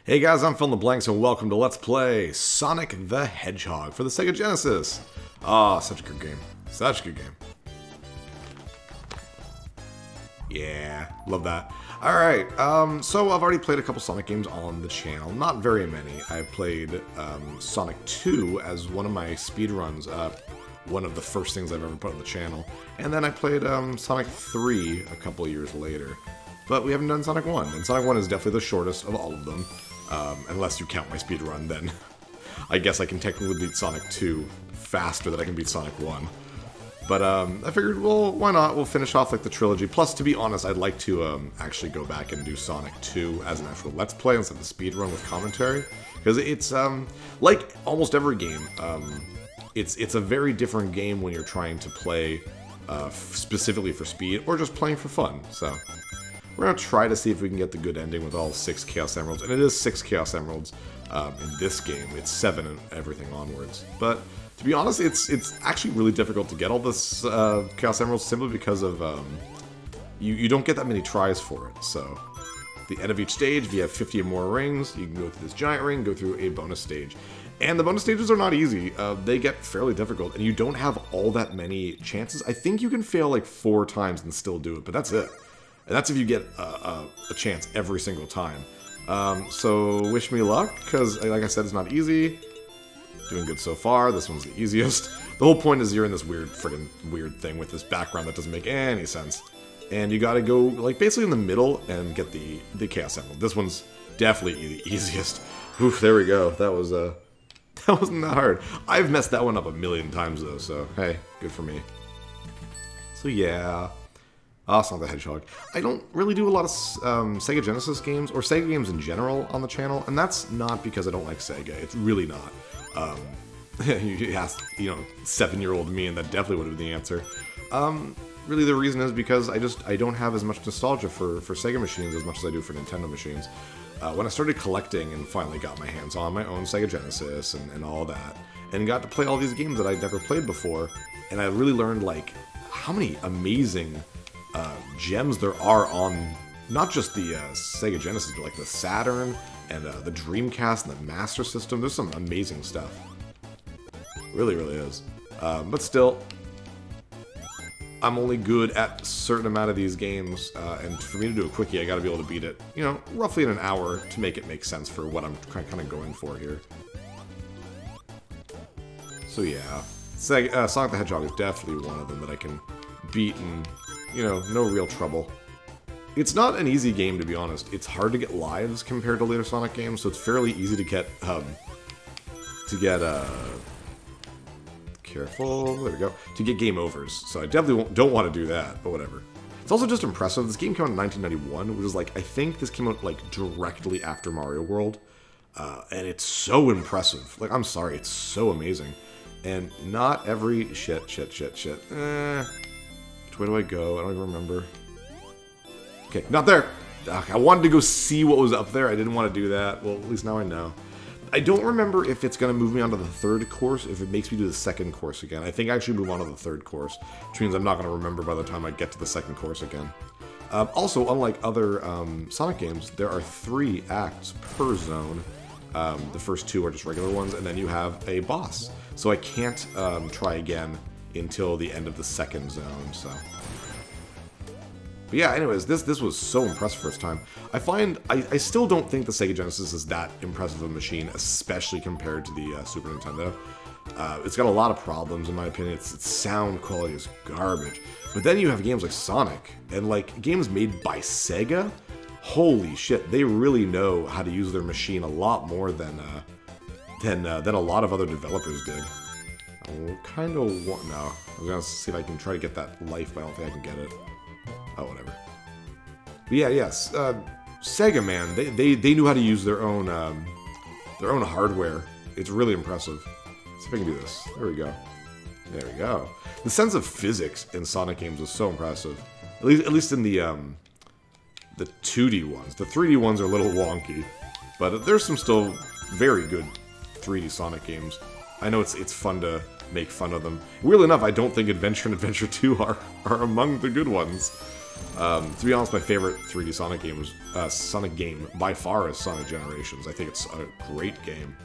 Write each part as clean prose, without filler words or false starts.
Hey guys, I'm Phil the Blanks and welcome to Let's Play Sonic the Hedgehog for the Sega Genesis. Ah, such a good game. Such a good game. Yeah, love that. Alright, so I've already played a couple Sonic games on the channel. Not very many. I've played Sonic 2 as one of my speedruns, one of the first things I've ever put on the channel. And then I played Sonic 3 a couple years later. But we haven't done Sonic 1, and Sonic 1 is definitely the shortest of all of them. Unless you count my speedrun, then I guess I can technically beat Sonic 2 faster than I can beat Sonic 1. But I figured, well, why not? We'll finish off like the trilogy. Plus, to be honest, I'd like to actually go back and do Sonic 2 as an actual Let's Play instead of the speedrun with commentary. Because it's, like almost every game, it's a very different game when you're trying to play specifically for speed or just playing for fun, so... We're going to try to see if we can get the good ending with all 6 Chaos Emeralds. And it is 6 Chaos Emeralds in this game. It's 7 and everything onwards. But to be honest, it's actually really difficult to get all this Chaos Emeralds simply because of you don't get that many tries for it. So at the end of each stage, if you have 50 or more rings, you can go through this giant ring, go through a bonus stage. And the bonus stages are not easy. They get fairly difficult, and you don't have all that many chances. I think you can fail like 4 times and still do it, but that's it. And that's if you get a chance every single time. So wish me luck, because like I said, it's not easy. Doing good so far. This one's the easiest. The whole point is you're in this friggin' weird thing with this background that doesn't make any sense. And you gotta go, like, basically in the middle and get the Chaos Emerald. This one's definitely the easiest. Oof, there we go. That wasn't that hard. I've messed that one up a million times, though, so hey, good for me. So yeah... Sonic the Hedgehog. I don't really do a lot of Sega Genesis games, or Sega games in general, on the channel, and that's not because I don't like Sega. It's really not. You asked, 7-year-old me, and that definitely would have been the answer. Really the reason is because I don't have as much nostalgia for Sega machines as much as I do for Nintendo machines. When I started collecting and finally got my hands on my own Sega Genesis and all that, and got to play all these games that I'd never played before, and I really learned, like, how many amazing... gems there are on not just the Sega Genesis, but like the Saturn and the Dreamcast and the Master System. There's some amazing stuff. Really, really is. But still, I'm only good at a certain amount of these games, and for me to do a quickie, I gotta be able to beat it, roughly in an hour to make it make sense for what I'm kind of going for here. So yeah, Sonic the Hedgehog is definitely one of them that I can beat and... no real trouble. It's not an easy game, to be honest. It's hard to get lives compared to later Sonic games, so it's fairly easy to get, careful, there we go, to get game overs. So I definitely don't want to do that, but whatever. It's also just impressive. This game came out in 1991, which is like, I think this came out, like, directly after Mario World, and it's so impressive. Like, I'm sorry, it's so amazing. And not every... Shit. Where do I go? I don't even remember. Okay, not there! I wanted to go see what was up there. I didn't want to do that. Well, at least now I know. I don't remember if it's going to move me on to the 3rd course, if it makes me do the 2nd course again. I think I actually move on to the 3rd course, which means I'm not going to remember by the time I get to the 2nd course again. Also, unlike other Sonic games, there are 3 acts per zone. The first 2 are just regular ones, and then you have a boss. So I can't try again until the end of the 2nd zone, so... But yeah, anyways, this was so impressive first time. I still don't think the Sega Genesis is that impressive of a machine, especially compared to the Super Nintendo. It's got a lot of problems, in my opinion. Its sound quality is garbage. But then you have games like Sonic, and like, games made by Sega? Holy shit, they really know how to use their machine a lot more than a lot of other developers did. I kind of want... No. I was going to see if I can try to get that life, but I don't think I can get it. Oh, whatever. But yeah, yes. Sega, man, they knew how to use their own hardware. It's really impressive. Let's see if I can do this. There we go. There we go. The sense of physics in Sonic games was so impressive. At least in the 2D ones. The 3D ones are a little wonky. But there's some still very good 3D Sonic games. I know it's fun to make fun of them. Weirdly enough, I don't think Adventure and Adventure 2 are among the good ones. To be honest, my favorite 3D Sonic game by far is Sonic Generations. I think it's a great game.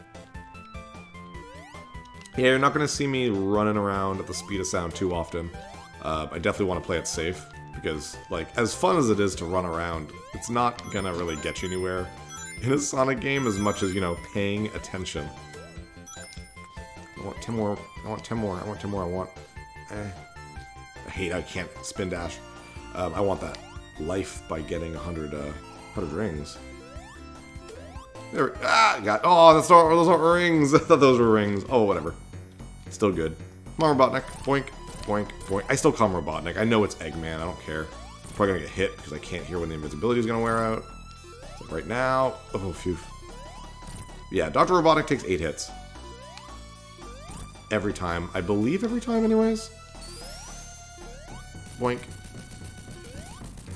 Yeah, you're not going to see me running around at the speed of sound too often. I definitely want to play it safe, because, like, as fun as it is to run around, it's not going to really get you anywhere in a Sonic game as much as, you know, paying attention. I want 10 more, I want 10 more, I want 10 more, I want... I can't spin dash. I want that life by getting 100 rings. There, those aren't rings. I thought those were rings. Oh, whatever. Still good. Come on, Robotnik. Boink, boink, boink. I still call him Robotnik. I know it's Eggman. I don't care. I'm probably gonna get hit because I can't hear when the invisibility is gonna wear out. So right now, oh, phew. Yeah, Dr. Robotnik takes 8 hits. Every time. I believe every time, anyways. Boink.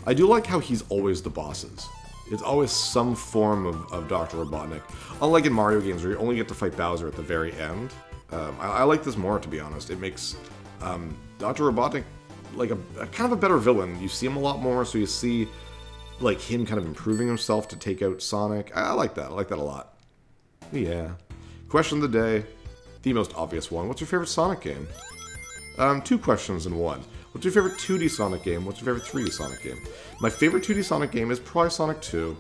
I do like how he's always the bosses. It's always some form of Dr. Robotnik. Unlike in Mario games where you only get to fight Bowser at the very end. I like this more, to be honest. It makes Dr. Robotnik like a kind of a better villain. You see him a lot more, so you see like him kind of improving himself to take out Sonic. I like that. I like that a lot. Yeah. Question of the day. The most obvious one. What's your favorite Sonic game? 2 questions in one. What's your favorite 2D Sonic game? What's your favorite 3D Sonic game? My favorite 2D Sonic game is probably Sonic 2.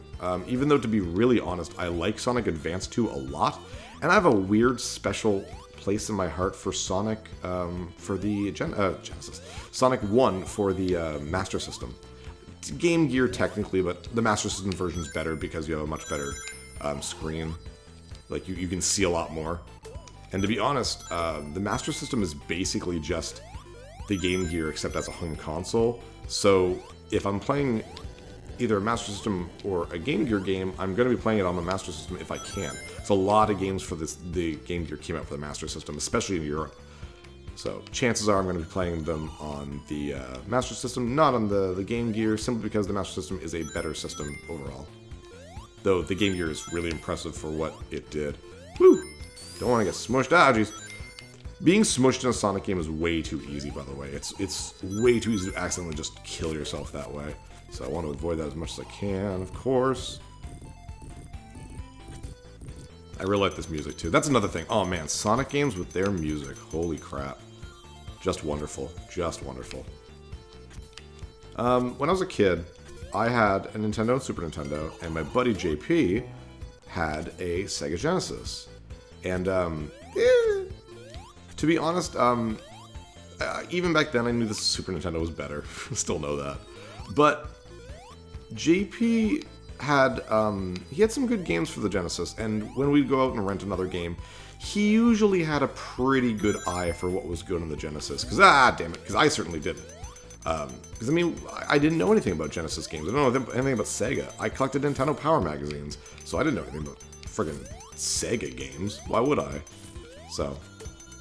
Even though, to be really honest, I like Sonic Advance 2 a lot. And I have a weird special place in my heart for Sonic for the Genesis. Sonic 1 for the Master System. It's Game Gear technically, but the Master System version is better because you have a much better screen. Like, you can see a lot more. And to be honest, the Master System is basically just the Game Gear except as a home console. So if I'm playing either a Master System or a Game Gear game, I'm going to be playing it on the Master System if I can. So a lot of games for the Game Gear came out for the Master System, especially in Europe. So chances are I'm going to be playing them on the Master System, not on the Game Gear, simply because the Master System is a better system overall. Though the Game Gear is really impressive for what it did. Woo! Don't want to get smushed. Ah, jeez. Being smushed in a Sonic game is way too easy, by the way. It's way too easy to accidentally just kill yourself that way. So I want to avoid that as much as I can, of course. I really like this music, too. That's another thing. Oh, man. Sonic games with their music. Holy crap. Just wonderful. Just wonderful. When I was a kid, I had a Nintendo and Super Nintendo, and my buddy JP had a Sega Genesis. And, to be honest, even back then I knew the Super Nintendo was better. Still know that. But JP had, he had some good games for the Genesis, and when we'd go out and rent another game, he usually had a pretty good eye for what was good on the Genesis. Because, damn it, because I certainly didn't. Because, I mean, I didn't know anything about Genesis games. I don't know anything about Sega. I collected Nintendo Power magazines, so I didn't know anything about friggin' Sega games. Why would I? So,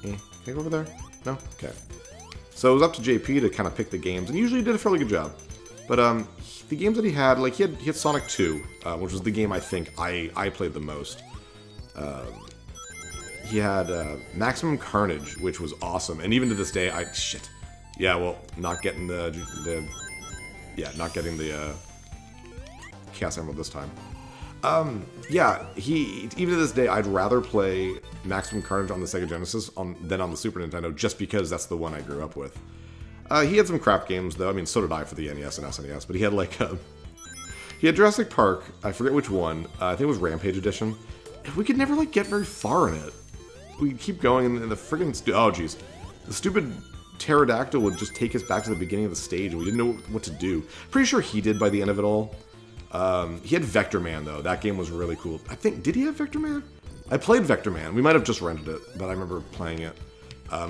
can I go over there? No? Okay. So it was up to JP to kind of pick the games, and usually he did a fairly good job. But the games that he had, like, he had Sonic 2, which was the game I think I played the most. He had Maximum Carnage, which was awesome, and even to this day, yeah, well, not getting the Chaos Emerald this time. Yeah, even to this day, I'd rather play Maximum Carnage on the Sega Genesis than on the Super Nintendo, just because that's the one I grew up with. He had some crap games, though. I mean, so did I for the NES and SNES, but he had, like, he had Jurassic Park, I forget which one, I think it was Rampage Edition, and we could never, like, get very far in it. We'd keep going, and the friggin' oh, jeez. The stupid pterodactyl would just take us back to the beginning of the stage, and we didn't know what to do. Pretty sure he did by the end of it all. He had Vector Man, though. That game was really cool. I think, did he have Vector Man? I played Vector Man. We might have just rented it, but I remember playing it.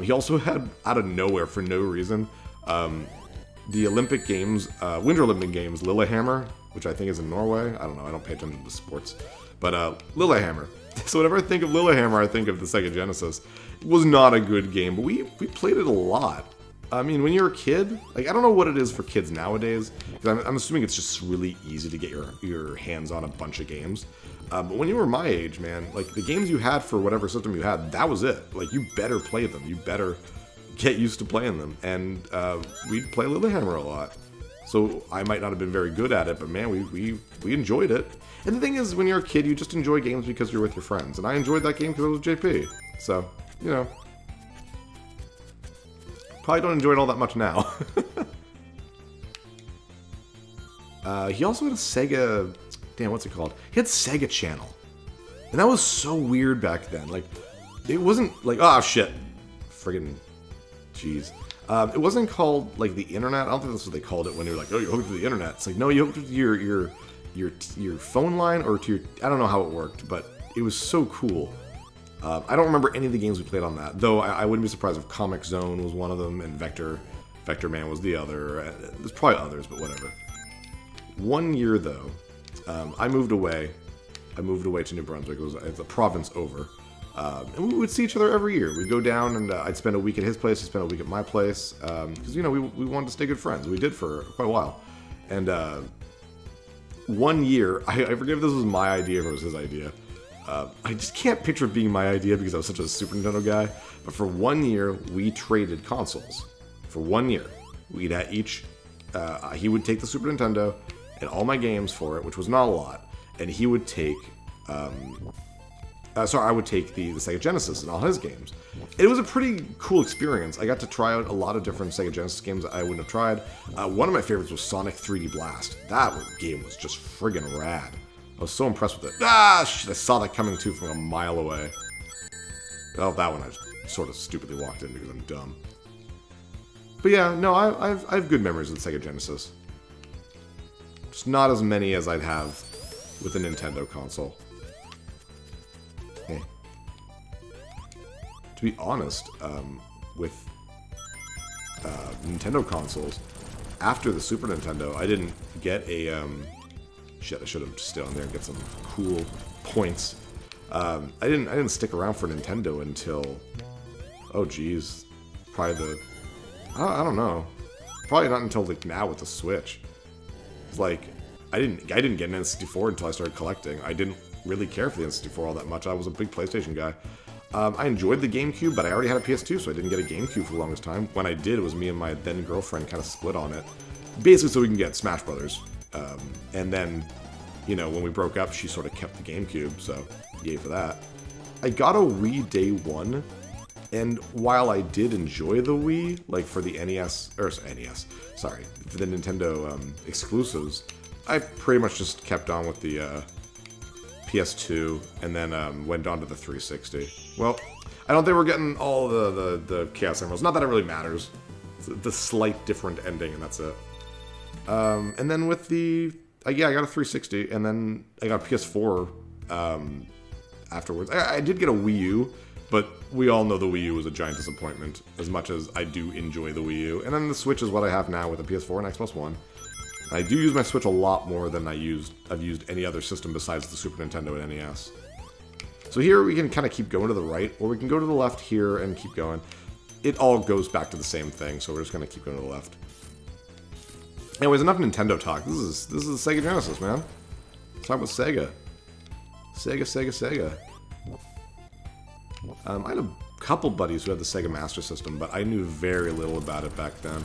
He also had, out of nowhere, for no reason, the Olympic Games, Winter Olympic Games, Lillehammer, which I think is in Norway. I don't know. I don't pay attention to sports. But, Lillehammer. So whenever I think of Lillehammer, I think of the Sega Genesis. It was not a good game, but we played it a lot. I mean, when you're a kid, like, I don't know what it is for kids nowadays, because I'm assuming it's just really easy to get your hands on a bunch of games. But when you were my age, man, like, the games you had for whatever system you had, that was it. Like, you better play them. You better get used to playing them. And we'd play Lilyhammer a lot. So I might not have been very good at it, but man, we enjoyed it. And the thing is, when you're a kid, you just enjoy games because you're with your friends. And I enjoyed that game because I was JP. So, you know. Probably don't enjoy it all that much now. He also had a Sega... Damn, what's it called? He had Sega Channel. And that was so weird back then. Like, it wasn't like... Oh, shit. Friggin... Jeez. It wasn't called, like, the internet. I don't think that's what they called it when they were like, oh, you're hooked to the internet. It's like, no, you hooked to your phone line or to your... I don't know how it worked, but it was so cool. I don't remember any of the games we played on that, though I wouldn't be surprised if Comic Zone was one of them and Vector Man was the other. There's probably others, but whatever. One year, though, I moved away. I moved away to New Brunswick. It was a province over. And we would see each other every year. We'd go down and I'd spend a week at his place, he'd spend a week at my place. Because, you know, we wanted to stay good friends. We did for quite a while. And one year, I forget if this was my idea or it was his idea. I just can't picture it being my idea because I was such a Super Nintendo guy. But for 1 year, we traded consoles. For 1 year. We'd each... he would take the Super Nintendo and all my games for it, which was not a lot. And he would take... I would take the Sega Genesis and all his games. It was a pretty cool experience. I got to try out a lot of different Sega Genesis games that I wouldn't have tried. One of my favorites was Sonic 3D Blast. That game was just friggin' rad. I was so impressed with it. Ah, shit, I saw that coming too from a mile away. Oh, that one I just sort of stupidly walked in because I'm dumb. But yeah, no, I have good memories of the Sega Genesis. Just not as many as I'd have with a Nintendo console. To be honest, with Nintendo consoles, after the Super Nintendo, I didn't get a... Shit, I should have stayed on there and get some cool points. I didn't stick around for Nintendo until... Oh, geez. Probably the... I don't know. Probably not until, like, now with the Switch. It's like, I didn't get an N64 until I started collecting. I didn't really care for the N64 all that much. I was a big PlayStation guy. I enjoyed the GameCube, but I already had a PS2, so I didn't get a GameCube for the longest time. When I did, it was me and my then-girlfriend kind of split on it. Basically so we can get Smash Brothers. And then, you know, when we broke up, she sort of kept the GameCube, so yay for that. I got a Wii day one, and while I did enjoy the Wii, like for the NES, sorry, for the Nintendo exclusives, I pretty much just kept on with the PS2, and then went on to the 360. Well, I don't think we're getting all the Chaos Emeralds. Not that it really matters. It's the slight different ending, and that's it. And then with the... yeah, I got a 360, and then I got a PS4 afterwards. I did get a Wii U, but we all know the Wii U was a giant disappointment, as much as I do enjoy the Wii U. And then the Switch is what I have now with the PS4 and Xbox One. I do use my Switch a lot more than I've used any other system besides the Super Nintendo and NES. So here we can kind of keep going to the right, or we can go to the left here and keep going. It all goes back to the same thing, so we're just going to keep going to the left. Anyways, enough Nintendo talk. This is the Sega Genesis, man. Let's talk about Sega. Sega. I had a couple buddies who had the Sega Master System, but I knew very little about it back then.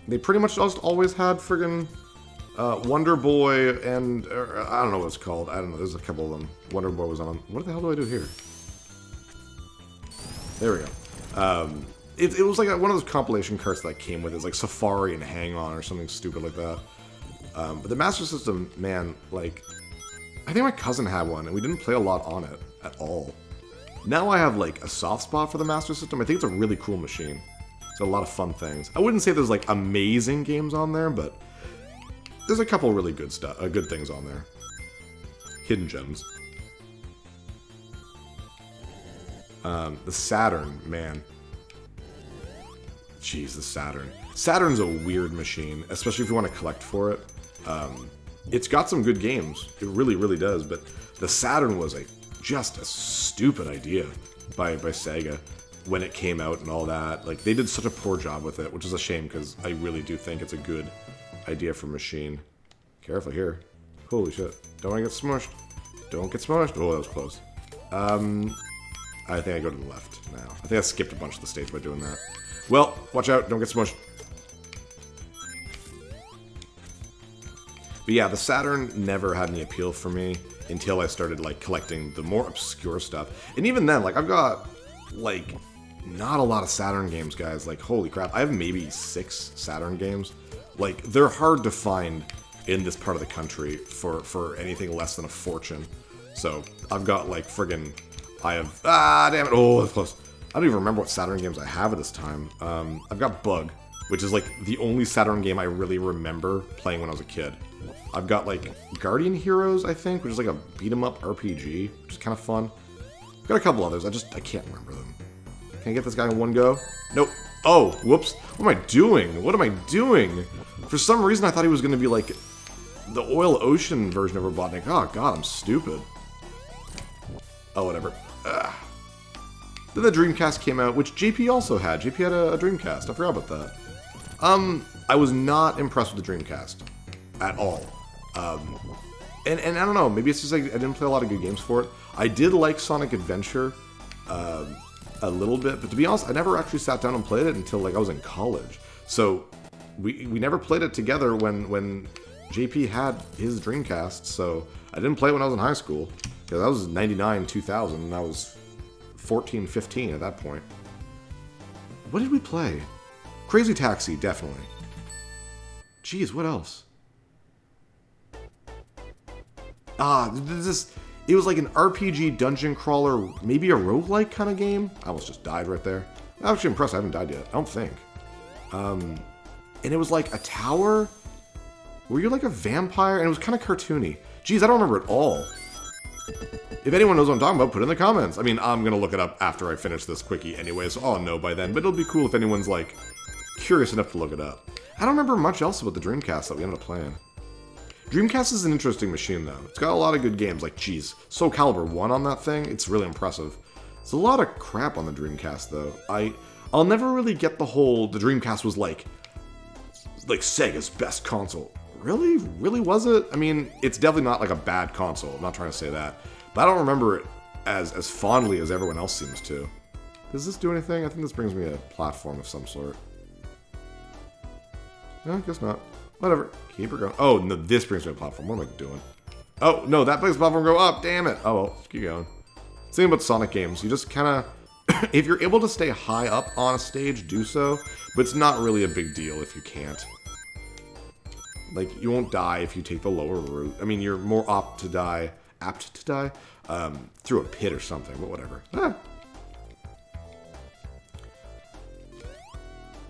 They pretty much just always had friggin' Wonder Boy and... I don't know what it's called. I don't know. There's a couple of them. Wonder Boy was on them. What the hell do I do here? There we go. It was like one of those compilation carts that came with it. It's like Safari and Hang On or something stupid like that. But the Master System, man, like... I think my cousin had one, and we didn't play a lot on it at all. Now I have, like, a soft spot for the Master System. I think it's a really cool machine. It's a lot of fun things. I wouldn't say there's, like, amazing games on there, but there's a couple really good good things on there. Hidden gems. The Saturn, man. Jeez, the Saturn. Saturn's a weird machine, especially if you want to collect for it. It's got some good games. It really, really does, but the Saturn was just a stupid idea by Sega. when it came out and all that. Like, they did such a poor job with it, which is a shame, because I really do think it's a good idea for Machine. Careful here. Holy shit. Don't want to get smushed. Don't get smushed. Oh, that was close. I think I go to the left now. I think I skipped a bunch of the stage by doing that. Well, watch out. Don't get smushed. But yeah, the Saturn never had any appeal for me until I started, like, collecting the more obscure stuff. And even then, like, I've got, like, not a lot of Saturn games, guys. Like, holy crap. I have maybe 6 Saturn games. Like, they're hard to find in this part of the country for anything less than a fortune. So, I've got, like, friggin'... I have... Ah, damn it. Oh, that's close. I don't even remember what Saturn games I have at this time. I've got Bug, which is, like, the only Saturn game I really remember playing when I was a kid. I've got, like, Guardian Heroes, I think, which is like a beat-em-up RPG, which is kind of fun. I've got a couple others. I can't remember them. Can I get this guy in one go? Nope. Oh, whoops. What am I doing? What am I doing? For some reason, I thought he was going to be, like, the Oil Ocean version of Robotnik. Oh, God, I'm stupid. Oh, whatever. Ugh. Then the Dreamcast came out, which JP also had. JP had a Dreamcast. I forgot about that. I was not impressed with the Dreamcast. At all. And I don't know, maybe it's just like I didn't play a lot of good games for it. I did like Sonic Adventure a little bit, but to be honest, I never actually sat down and played it until like I was in college. So we never played it together when JP had his Dreamcast, so I didn't play it when I was in high school. Because that was 99, 2000, and I was 14, 15 at that point. What did we play? Crazy Taxi, definitely. Jeez, what else? It was like an RPG dungeon crawler, maybe a roguelike kind of game. I almost just died right there. I'm actually impressed I haven't died yet. I don't think. And it was like a tower where you're like a vampire, and it was kind of cartoony. Jeez, I don't remember it all. If anyone knows what I'm talking about, put it in the comments. I mean, I'm going to look it up after I finish this quickie anyway, so I'll know by then. But it'll be cool if anyone's like curious enough to look it up. I don't remember much else about the Dreamcast that we ended up playing. Dreamcast is an interesting machine, though. It's got a lot of good games, like, geez, Soul Calibur 1 on that thing, it's really impressive. There's a lot of crap on the Dreamcast, though. I'll never really get the whole, the Dreamcast was like Sega's best console. Really? Really was it? I mean, it's definitely not like a bad console, I'm not trying to say that. But I don't remember it as fondly as everyone else seems to. Does this do anything? I think this brings me a platform of some sort. No, I guess not. Whatever. Keep her going. Oh, no, this brings me a platform. What am I doing? Oh, no, that makes the platform go up. Damn it. Oh, well, keep going. Same about Sonic games. You just kind of... if you're able to stay high up on a stage, do so. But it's not really a big deal if you can't. Like, you won't die if you take the lower route. I mean, you're more apt to die through a pit or something, but whatever. Ah.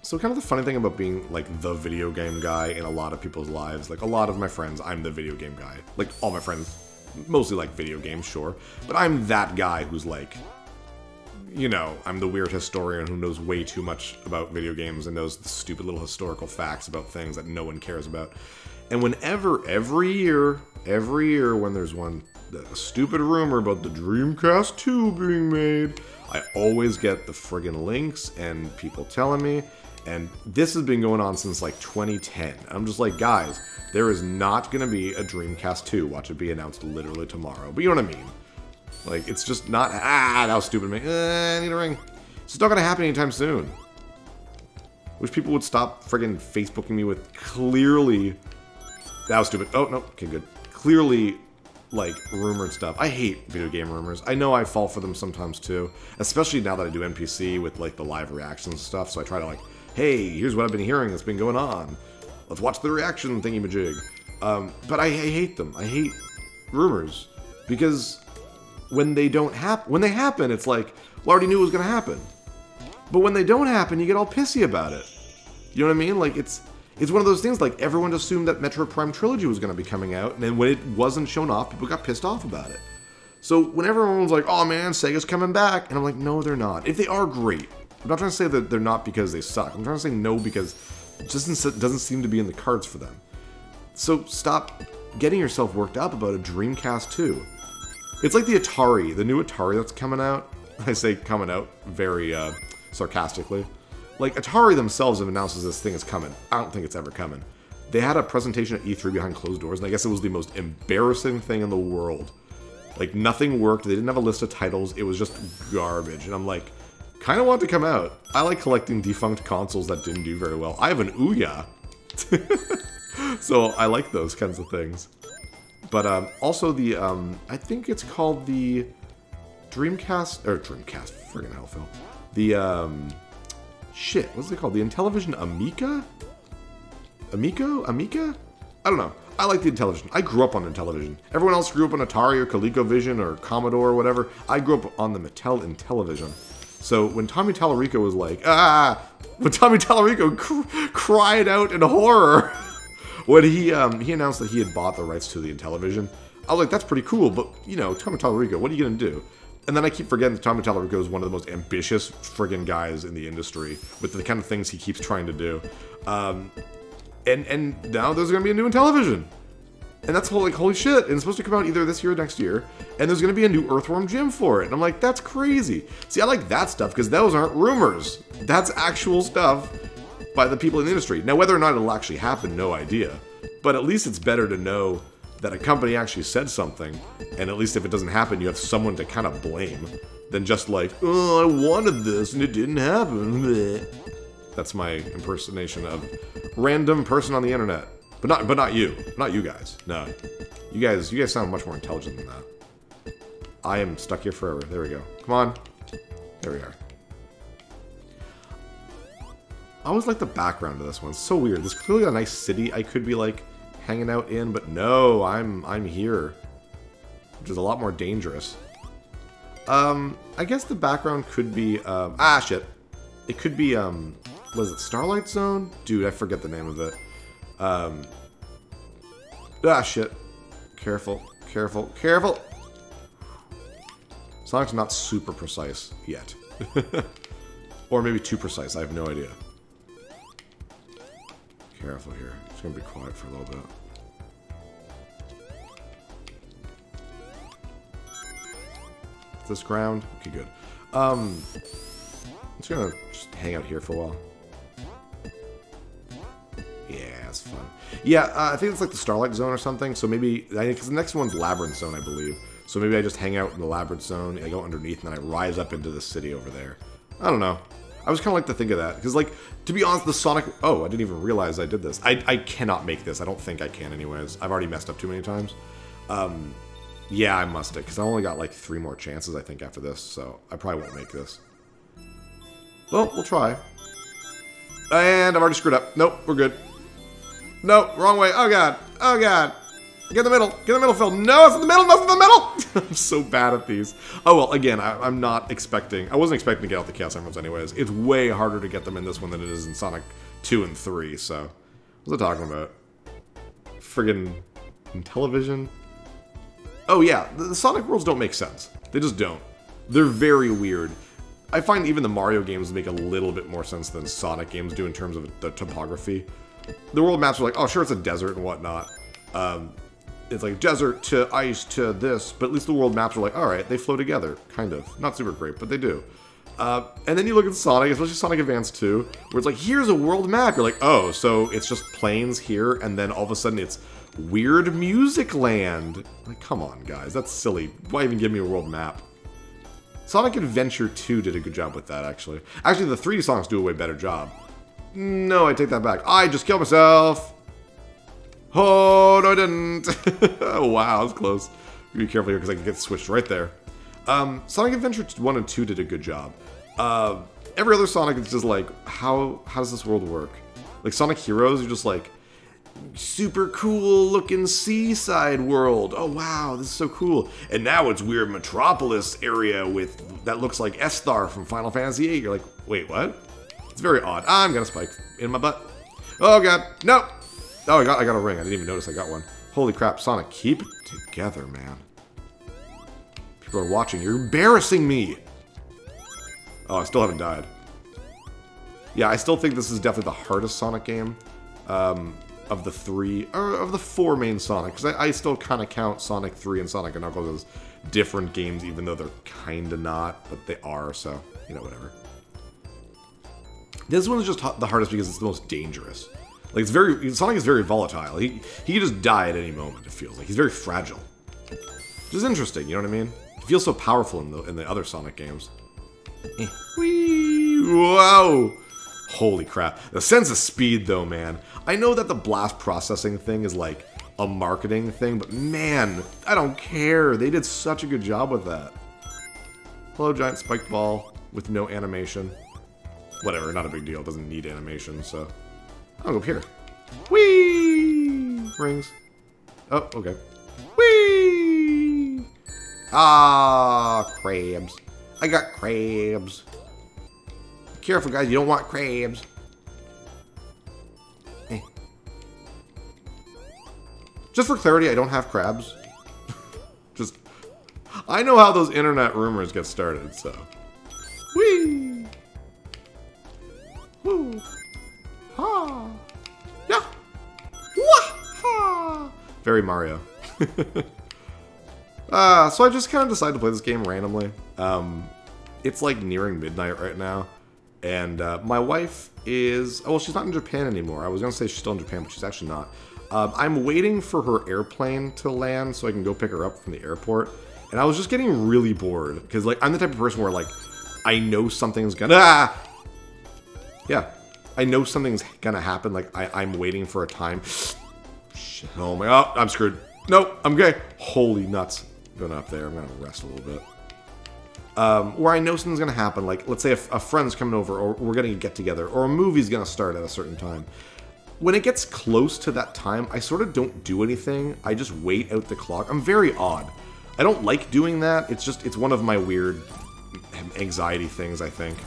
So kind of the funny thing about being, like, the video game guy in a lot of people's lives, like, a lot of my friends, I'm the video game guy. Like, all my friends mostly like video games, sure. But I'm that guy who's, like, you know, I'm the weird historian who knows way too much about video games and knows the stupid little historical facts about things that no one cares about. And whenever, every year when there's a stupid rumor about the Dreamcast 2 being made, I always get the friggin' links and people telling me. And this has been going on since like 2010. I'm just like, guys, there is not going to be a Dreamcast 2. Watch it be announced literally tomorrow. But you know what I mean? Like, it's just not... Ah, that was stupid of me. I need a ring. It's not going to happen anytime soon. Wish people would stop friggin' Facebooking me with clearly... That was stupid. Oh, no. Okay, good. Clearly, like, rumored stuff. I hate video game rumors. I know I fall for them sometimes, too. Especially now that I do NPC with, like, the live reactions and stuff. So I try to, like... Hey, here's what I've been hearing that's been going on. Let's watch the reaction thingy-majig. But I hate them. I hate rumors. Because when they don't happen... When they happen, it's like, well, I already knew it was going to happen. But when they don't happen, you get all pissy about it. You know what I mean? Like, it's one of those things, like, everyone assumed that Metroid Prime Trilogy was going to be coming out, and then when it wasn't shown off, people got pissed off about it. So whenever everyone's like, oh man, Sega's coming back, and I'm like, no, they're not. If they are, great. I'm not trying to say that they're not because they suck. I'm trying to say no because it just doesn't seem to be in the cards for them. So stop getting yourself worked up about a Dreamcast 2. It's like the Atari, the new Atari that's coming out. I say coming out very sarcastically. Like, Atari themselves have announced this thing is coming. I don't think it's ever coming. They had a presentation at E3 behind closed doors, and I guess it was the most embarrassing thing in the world. Like, nothing worked. They didn't have a list of titles. It was just garbage. And I'm like, kind of want it to come out. I like collecting defunct consoles that didn't do very well. I have an Ouya. So I like those kinds of things. But also the, I think it's called the Dreamcast, friggin' hell, Phil. The, shit, what's it called? The Intellivision Amiga? Amiga? I don't know. I like the Intellivision. I grew up on Intellivision. Everyone else grew up on Atari or ColecoVision or Commodore or whatever. I grew up on the Mattel Intellivision. So when Tommy Tallarico was like, when Tommy Tallarico cried out in horror when he announced that he had bought the rights to the Intellivision, I was like, that's pretty cool, but, you know, Tommy Tallarico, what are you going to do? And then I keep forgetting that Tommy Tallarico is one of the most ambitious friggin' guys in the industry with the kind of things he keeps trying to do. And now there's going to be a new Intellivision. And that's like, holy shit. And it's supposed to come out either this year or next year. And there's going to be a new Earthworm Jim for it. And I'm like, that's crazy. See, I like that stuff because those aren't rumors. That's actual stuff by the people in the industry. Now, whether or not it'll actually happen, no idea. But at least it's better to know that a company actually said something. And at least if it doesn't happen, you have someone to kind of blame. Than just like, oh, I wanted this and it didn't happen. Bleh. That's my impersonation of random person on the internet. But not you. Not you guys. No. You guys sound much more intelligent than that. I am stuck here forever. There we go. Come on. There we are. I always like the background of this one. It's so weird. There's clearly a nice city I could be like hanging out in, but no, I'm here. Which is a lot more dangerous. I guess the background could be shit. It could be was it Starlight Zone? Dude, I forget the name of it. Shit. Careful. Sonic's not super precise yet. Or maybe too precise, I have no idea. Careful here. It's gonna be quiet for a little bit. Is this ground? Okay, good. I'm just gonna hang out here for a while. Yeah, it's fun. Yeah, I think it's like the Starlight Zone or something. So maybe, because the next one's Labyrinth Zone, I believe. So maybe I just hang out in the Labyrinth Zone, I go underneath, and then I rise up into the city over there. I don't know. I was kind of like to think of that. Because, like, to be honest, the Sonic... Oh, I didn't even realize I did this. I cannot make this. I don't think I can anyways. I've already messed up too many times. Yeah, I must have. Because I only got, like, 3 more chances, I think, after this. So I probably won't make this. Well, we'll try. And I've already screwed up. Nope, we're good. No, wrong way. Oh, God. Oh, God. Get in the middle. Get in the middle, Phil. No, it's in the middle. No, it's in the middle. I'm so bad at these. Oh, well, again, I'm not expecting... I wasn't expecting to get out the Chaos Emeralds anyways. It's way harder to get them in this one than it is in Sonic 2 and 3, so... What's I talking about? Friggin' Intellivision? Oh, yeah. The Sonic worlds don't make sense. They just don't. They're very weird. I find even the Mario games make a little bit more sense than Sonic games do in terms of the topography. The world maps are like, oh, sure, it's a desert and whatnot. It's like desert to ice to this, but at least the world maps are like, alright, they flow together, kind of. Not super great, but they do. And then you look at Sonic, especially Sonic Advance 2, where it's like, here's a world map. You're like, oh, so it's just plains here, and then all of a sudden it's weird music land. Like, come on, guys, that's silly. Why even give me a world map? Sonic Adventure 2 did a good job with that, actually. Actually, the 3D Sonics do a way better job. No, I take that back. I just killed myself! Oh, no, I didn't. Oh, wow, that was close. Be careful here because I can get switched right there. Sonic Adventure 1 and 2 did a good job. Every other Sonic is just like, how does this world work? Like Sonic Heroes, you're just like, super cool looking seaside world. Oh, wow, this is so cool. And now it's weird Metropolis area with that looks like Esthar from Final Fantasy VIII. You're like, wait, what? It's very odd. I'm gonna spike in my butt. Oh, God, no! Oh, I got a ring. I didn't even notice I got one. Holy crap, Sonic, keep it together, man. People are watching. You're embarrassing me. Oh, I still haven't died. Yeah, I still think this is definitely the hardest Sonic game of the 3, or of the 4 main Sonic. Because I still kind of count Sonic 3 and Sonic & Knuckles as different games, even though they're kind of not, but they are, so, you know, whatever. This one's just the hardest because it's the most dangerous. Like, Sonic is very volatile. He can just die at any moment, it feels like. He's very fragile. Which is interesting, you know what I mean? He feels so powerful in the other Sonic games. Whee! Whoa! Holy crap. The sense of speed, though, man. I know that the blast processing thing is, like, a marketing thing, but man, I don't care. They did such a good job with that. Hello, giant spiked ball with no animation. Whatever, not a big deal. It doesn't need animation, so... I'll go up here. Whee! Rings. Oh, okay. Whee! Ah, crabs. I got crabs. Careful, guys. You don't want crabs. Eh. Just for clarity, I don't have crabs. Just... I know how those internet rumors get started, so... Whee! Woo! Ha! Yeah! Wah! Ha! Very Mario. So I just kind of decided to play this game randomly. It's like nearing midnight right now. And my wife is... Well, she's not in Japan anymore. I was going to say she's still in Japan, but she's actually not. I'm waiting for her airplane to land so I can go pick her up from the airport. And I was just getting really bored. Because, like, I'm the type of person where, like, I know something's gonna... Ah! Yeah. I know something's gonna happen. Like, I'm waiting for a time. Shit. Oh my... Oh, I'm screwed. Nope, I'm okay. Holy nuts. Going up there. I'm gonna rest a little bit. Where I know something's gonna happen. Like, let's say a friend's coming over, or we're gonna get together, or a movie's gonna start at a certain time. When it gets close to that time, I sort of don't do anything. I just wait out the clock. I'm very odd. I don't like doing that. It's one of my weird anxiety things, I think.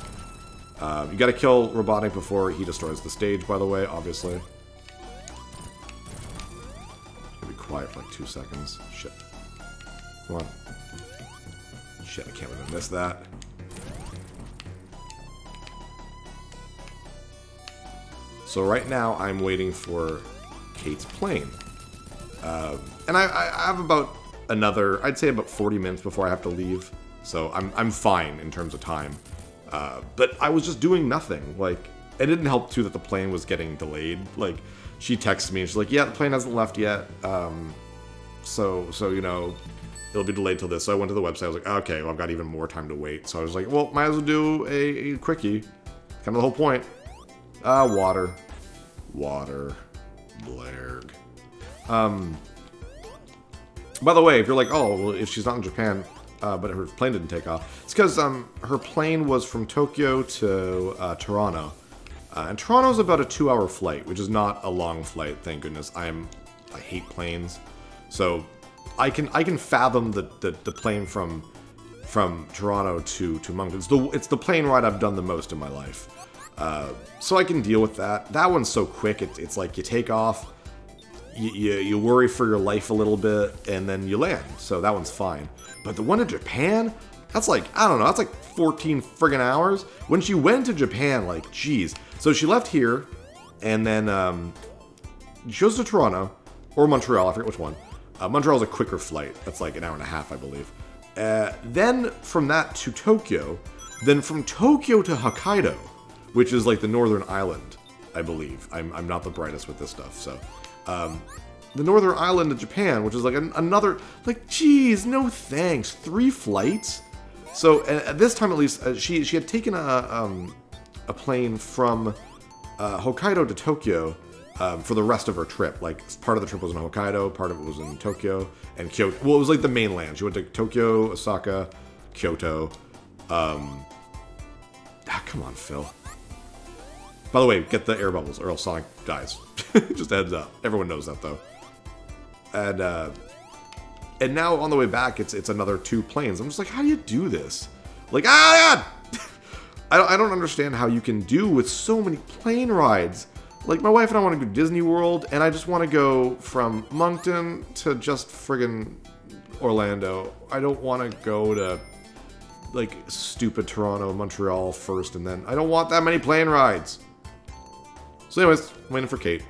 You gotta kill Robotnik before he destroys the stage, by the way, obviously. Be quiet for like 2 seconds. Shit. Come on. Shit, I can't believe I missed that. So right now, I'm waiting for Kate's plane. And I have about another, I'd say about 40 minutes before I have to leave. So I'm fine in terms of time. But I was just doing nothing. Like, it didn't help, too, that the plane was getting delayed. Like, she texted me, and she's like, yeah, the plane hasn't left yet. So you know, it'll be delayed till this. So I went to the website. I was like, okay, well, I've got even more time to wait. So I was like, well, might as well do a quickie. Kind of the whole point. Water. Water. Blarg. By the way, if you're like, oh, well, if she's not in Japan, but her plane didn't take off, it's because her plane was from Tokyo to Toronto. And Toronto's about a 2-hour flight, which is not a long flight, thank goodness. I hate planes. So I can fathom the plane from Toronto to Moncton. It's the plane ride I've done the most in my life. So I can deal with that. That one's so quick. It's like you take off, you worry for your life a little bit, and then you land. So that one's fine. But the one in Japan, that's like, I don't know, that's like 14 friggin' hours. When she went to Japan, like, geez. So she left here, and then she goes to Toronto, or Montreal, I forget which one. Montreal's a quicker flight. That's like an hour and a half, I believe. Then from that to Tokyo, then from Tokyo to Hokkaido, which is like the northern island, I believe. I'm not the brightest with this stuff, so. The northern island of Japan, which is like another, like, geez, no thanks. 3 flights? So at this time, at least, she had taken a plane from Hokkaido to Tokyo for the rest of her trip. Like, part of the trip was in Hokkaido, part of it was in Tokyo, and Kyoto. Well, it was like the mainland. She went to Tokyo, Osaka, Kyoto. Come on, Phil. By the way, get the air bubbles, or else Sonic dies. Just a heads up. Everyone knows that, though. And now on the way back, it's another 2 planes. I'm just like, how do you do this? Like, God! I don't understand how you can do with so many plane rides. Like, my wife and I want to go to Disney World, and I just want to go from Moncton to just friggin' Orlando. I don't want to go to, like, stupid Toronto, Montreal first, and then I don't want that many plane rides. So anyways, I'm waiting for Kate.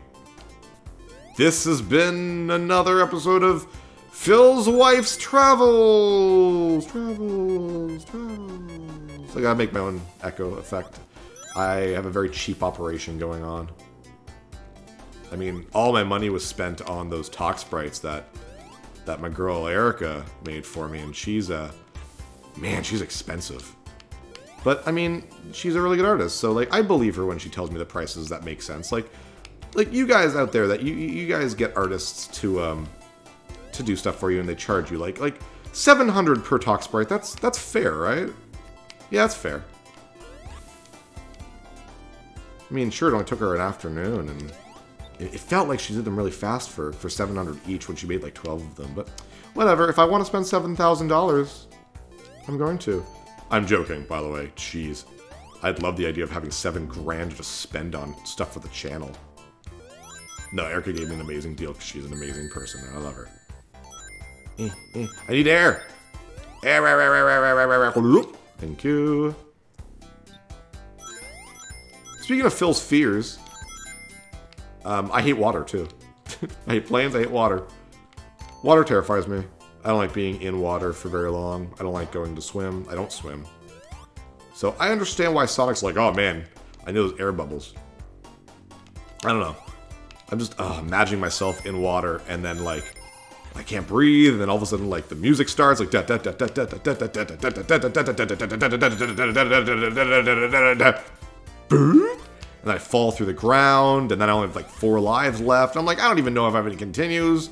This has been another episode of Phil's Wife's Travels. I gotta make my own echo effect. I have a very cheap operation going on. I mean, all my money was spent on those talk sprites that my girl Erica made for me, and she's man, she's expensive. But I mean, she's a really good artist, so like I believe her when she tells me the prices that make sense. Like you guys out there that you guys get artists to do stuff for you and they charge you like 700 per talk sprite. That's fair, right? Yeah, that's fair. I mean, sure, it only took her an afternoon, and it felt like she did them really fast for 700 each when she made like 12 of them, but whatever. If I want to spend $7,000, I'm going to. I'm joking, by the way. Jeez. I'd love the idea of having $7 grand to just spend on stuff for the channel. No, Erica gave me an amazing deal because she's an amazing person, and I love her. I need air! Air. Thank you. Speaking of Phil's fears, I hate water, too. I hate planes, I hate water. Water terrifies me. I don't like being in water for very long. I don't like going to swim. I don't swim. So I understand why Sonic's like, oh man, I know those air bubbles. I don't know. I'm just imagining myself in water and then like, I can't breathe, and then all of a sudden like the music starts like and I fall through the ground, and then I only have like 4 lives left. I'm like, I don't even know if I have any continues.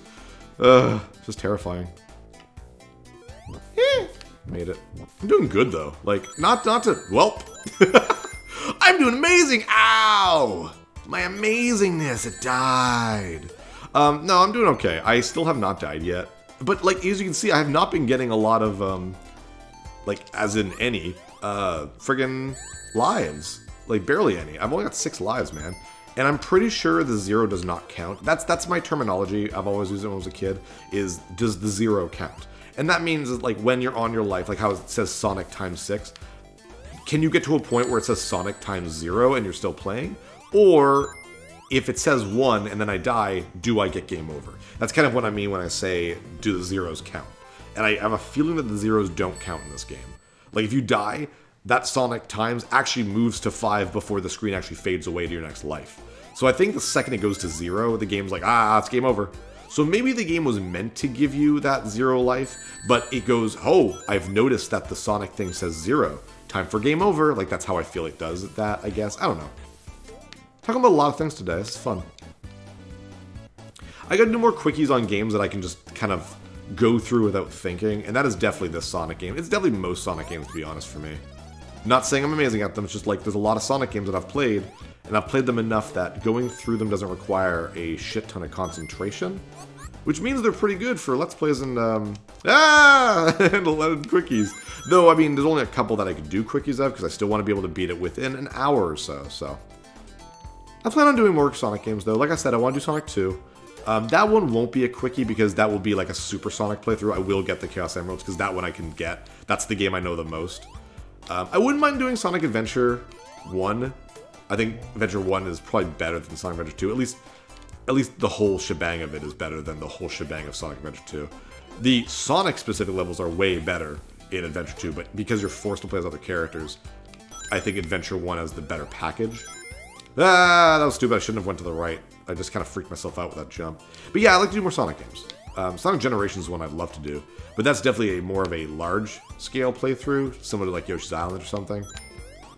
It's just terrifying. Made it. I'm doing good though. Like, not to, well, I'm doing amazing. Ow! My amazingness, it died. No, I'm doing okay. I still have not died yet. But like, as you can see, I have not been getting a lot of, like, as in any, friggin' lives. Like, barely any. I've only got 6 lives, man. And I'm pretty sure the 0 does not count. That's my terminology. I've always used it when I was a kid, is, does the 0 count? And that means, like, when you're on your life, like how it says Sonic times 6, can you get to a point where it says Sonic times 0 and you're still playing? Or, if it says 1 and then I die, do I get game over? That's kind of what I mean when I say, do the zeros count? And I have a feeling that the zeros don't count in this game. Like, if you die, that Sonic times actually moves to 5 before the screen actually fades away to your next life. So I think the second it goes to 0, the game's like, it's game over. So maybe the game was meant to give you that 0 life, but it goes, oh, I've noticed that the Sonic thing says 0. Time for game over. Like, that's how I feel it does that, I guess. I don't know. Talking about a lot of things today. This is fun. I gotta do more quickies on games that I can just kind of go through without thinking, and that is definitely this Sonic game. It's definitely most Sonic games, to be honest, for me. Not saying I'm amazing at them, it's just like there's a lot of Sonic games that I've played, and I've played them enough that going through them doesn't require a shit ton of concentration, which means they're pretty good for Let's Plays and, and quickies. Though, I mean, there's only a couple that I could do quickies of, because I still want to be able to beat it within an hour or so, I plan on doing more Sonic games, though. Like I said, I want to do Sonic 2. That one won't be a quickie, because that will be like a Super Sonic playthrough. I will get the Chaos Emeralds, because that one I can get. That's the game I know the most. I wouldn't mind doing Sonic Adventure 1. I think Adventure 1 is probably better than Sonic Adventure 2. At least the whole shebang of it is better than the whole shebang of Sonic Adventure 2. The Sonic-specific levels are way better in Adventure 2, but because you're forced to play as other characters, I think Adventure 1 has the better package. That was stupid. I shouldn't have went to the right. I just kind of freaked myself out with that jump. But yeah, I like to do more Sonic games. Sonic Generations is one I'd love to do, but that's definitely more of a large-scale playthrough, similar to like Yoshi's Island or something.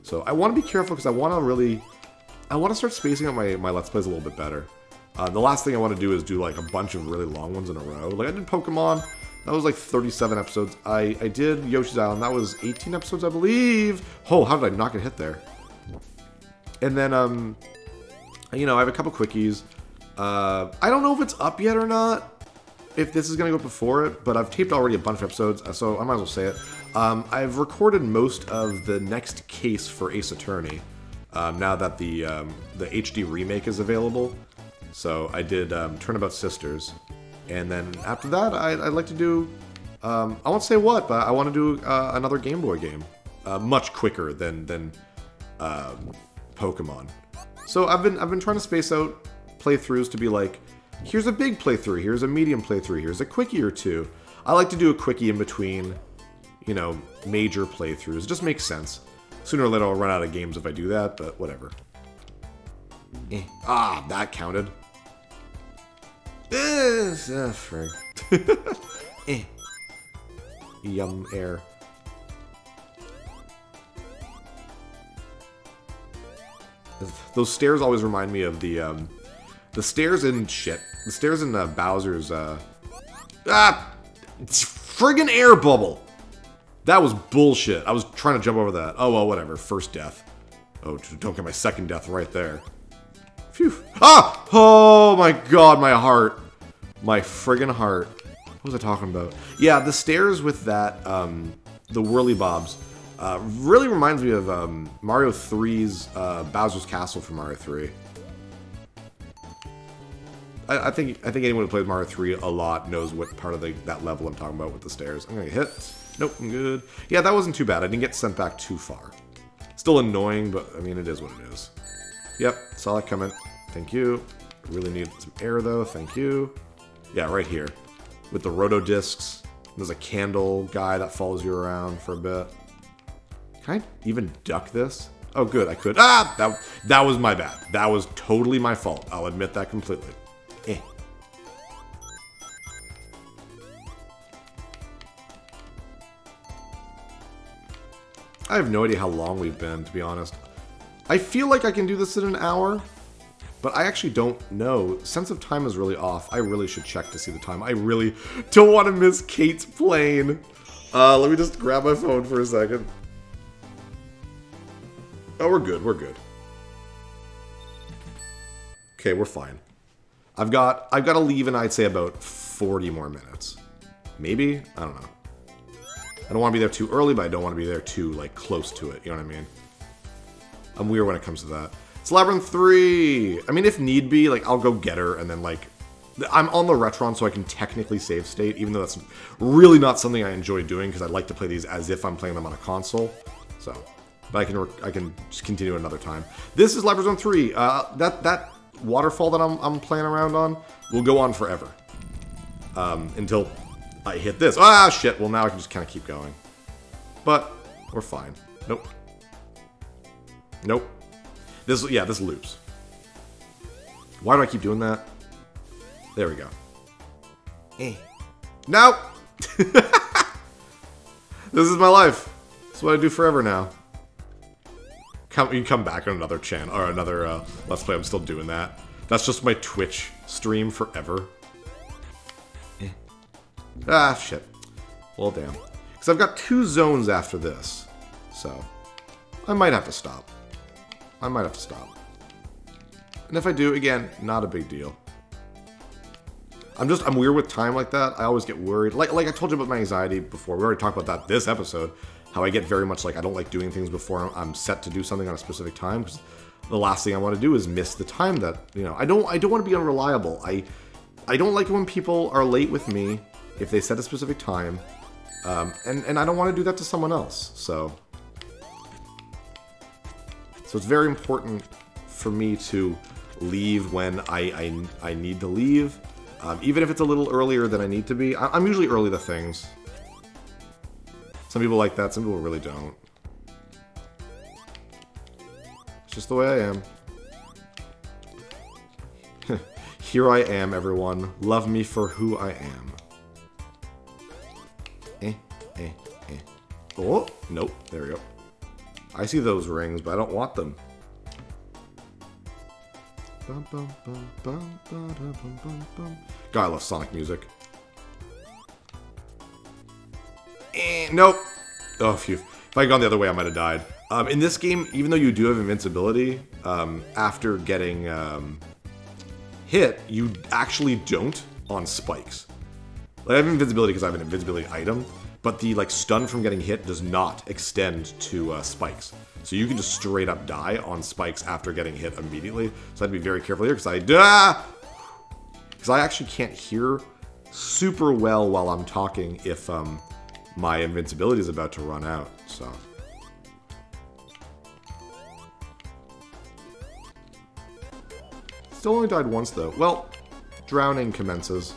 So I want to be careful, because I want to start spacing out my Let's Plays a little bit better. The last thing I want to do is do like a bunch of really long ones in a row. Like I did Pokemon, that was like 37 episodes. I did Yoshi's Island, that was 18 episodes, I believe. Oh, how did I not get hit there? And then, you know, I have a couple quickies. I don't know if it's up yet or not, if this is going to go before it, but I've taped already a bunch of episodes, so I might as well say it. I've recorded most of the next case for Ace Attorney, now that the HD remake is available. So I did Turnabout Sisters, and then after that, I'd like to do, I won't say what, but I want to do another Game Boy game, much quicker than Pokemon. So I've been trying to space out playthroughs to be like, here's a big playthrough, here's a medium playthrough, here's a quickie or two. I like to do a quickie in between, you know, major playthroughs. It just makes sense. Sooner or later I'll run out of games if I do that, but whatever. Ah, that counted. Frig. Yum air. Those stairs always remind me of the stairs in shit. The stairs in Bowser's friggin' air bubble. That was bullshit. I was trying to jump over that. Oh well, whatever. First death. Oh, don't get my second death right there. Phew. Ah! Oh my god, my heart. My friggin' heart. What was I talking about? Yeah, the stairs with that, the whirly bobs, really reminds me of Mario 3's Bowser's Castle from Mario 3. I think anyone who plays Mario 3 a lot knows what part of that level I'm talking about with the stairs. I'm gonna get hit. Nope, I'm good. Yeah, that wasn't too bad. I didn't get sent back too far. Still annoying, but I mean, it is what it is. Yep, saw that coming. Thank you. Really need some air though. Thank you. Yeah, right here. With the roto discs. There's a candle guy that follows you around for a bit. Can I even duck this? Oh, good, I could. Ah! That was my bad. That was totally my fault. I'll admit that completely. Eh. I have no idea how long we've been, to be honest. I feel like I can do this in an hour, but I actually don't know. Sense of time is really off. I really should check to see the time. I really don't want to miss Kate's plane. Let me just grab my phone for a second. Oh, we're good. We're good. Okay, we're fine. I've got to leave in, I'd say, about 40 more minutes. Maybe? I don't know. I don't want to be there too early, but I don't want to be there too, like, close to it. You know what I mean? I'm weird when it comes to that. It's Labyrinth 3! I mean, if need be, like, I'll go get her, and then, like... I'm on the Retron, so I can technically save state, even though that's really not something I enjoy doing, because I like to play these as if I'm playing them on a console. So... But I can just continue another time. This is Labyrinth 3. That waterfall that I'm playing around on will go on forever. Until I hit this. Ah, shit. Well, now I can just kind of keep going. But we're fine. Nope. Nope. This loops. Why do I keep doing that? There we go. Nope. This is my life. This is what I do forever now. You can come back on another channel, or another Let's Play. I'm still doing that. That's just my Twitch stream forever. Ah, shit. Well, damn. Because I've got 2 zones after this. So, I might have to stop. I might have to stop. And if I do, again, not a big deal. I'm weird with time like that. I always get worried. Like I told you about my anxiety before. We already talked about that this episode. How I get very much like I don't like doing things before I'm set to do something on a specific time, because the last thing I want to do is miss the time that, you know, I don't want to be unreliable. I don't like it when people are late with me if they set a specific time, and I don't want to do that to someone else. So it's very important for me to leave when I need to leave, even if it's a little earlier than I need to be. I'm usually early to things. Some people like that, some people really don't. It's just the way I am. Here I am, everyone. Love me for who I am. Oh, nope. There we go. I see those rings, but I don't want them. God, I love Sonic music. Nope. Oh, phew. If I had gone the other way, I might have died. In this game, even though you do have invincibility, after getting hit, you actually don't on spikes. Like, I have invincibility because I have an invincibility item, but the stun from getting hit does not extend to spikes. So you can just straight up die on spikes after getting hit immediately. So I have to be very careful here because I actually can't hear super well while I'm talking if my invincibility is about to run out, so. Still only died once, though. Well, drowning commences.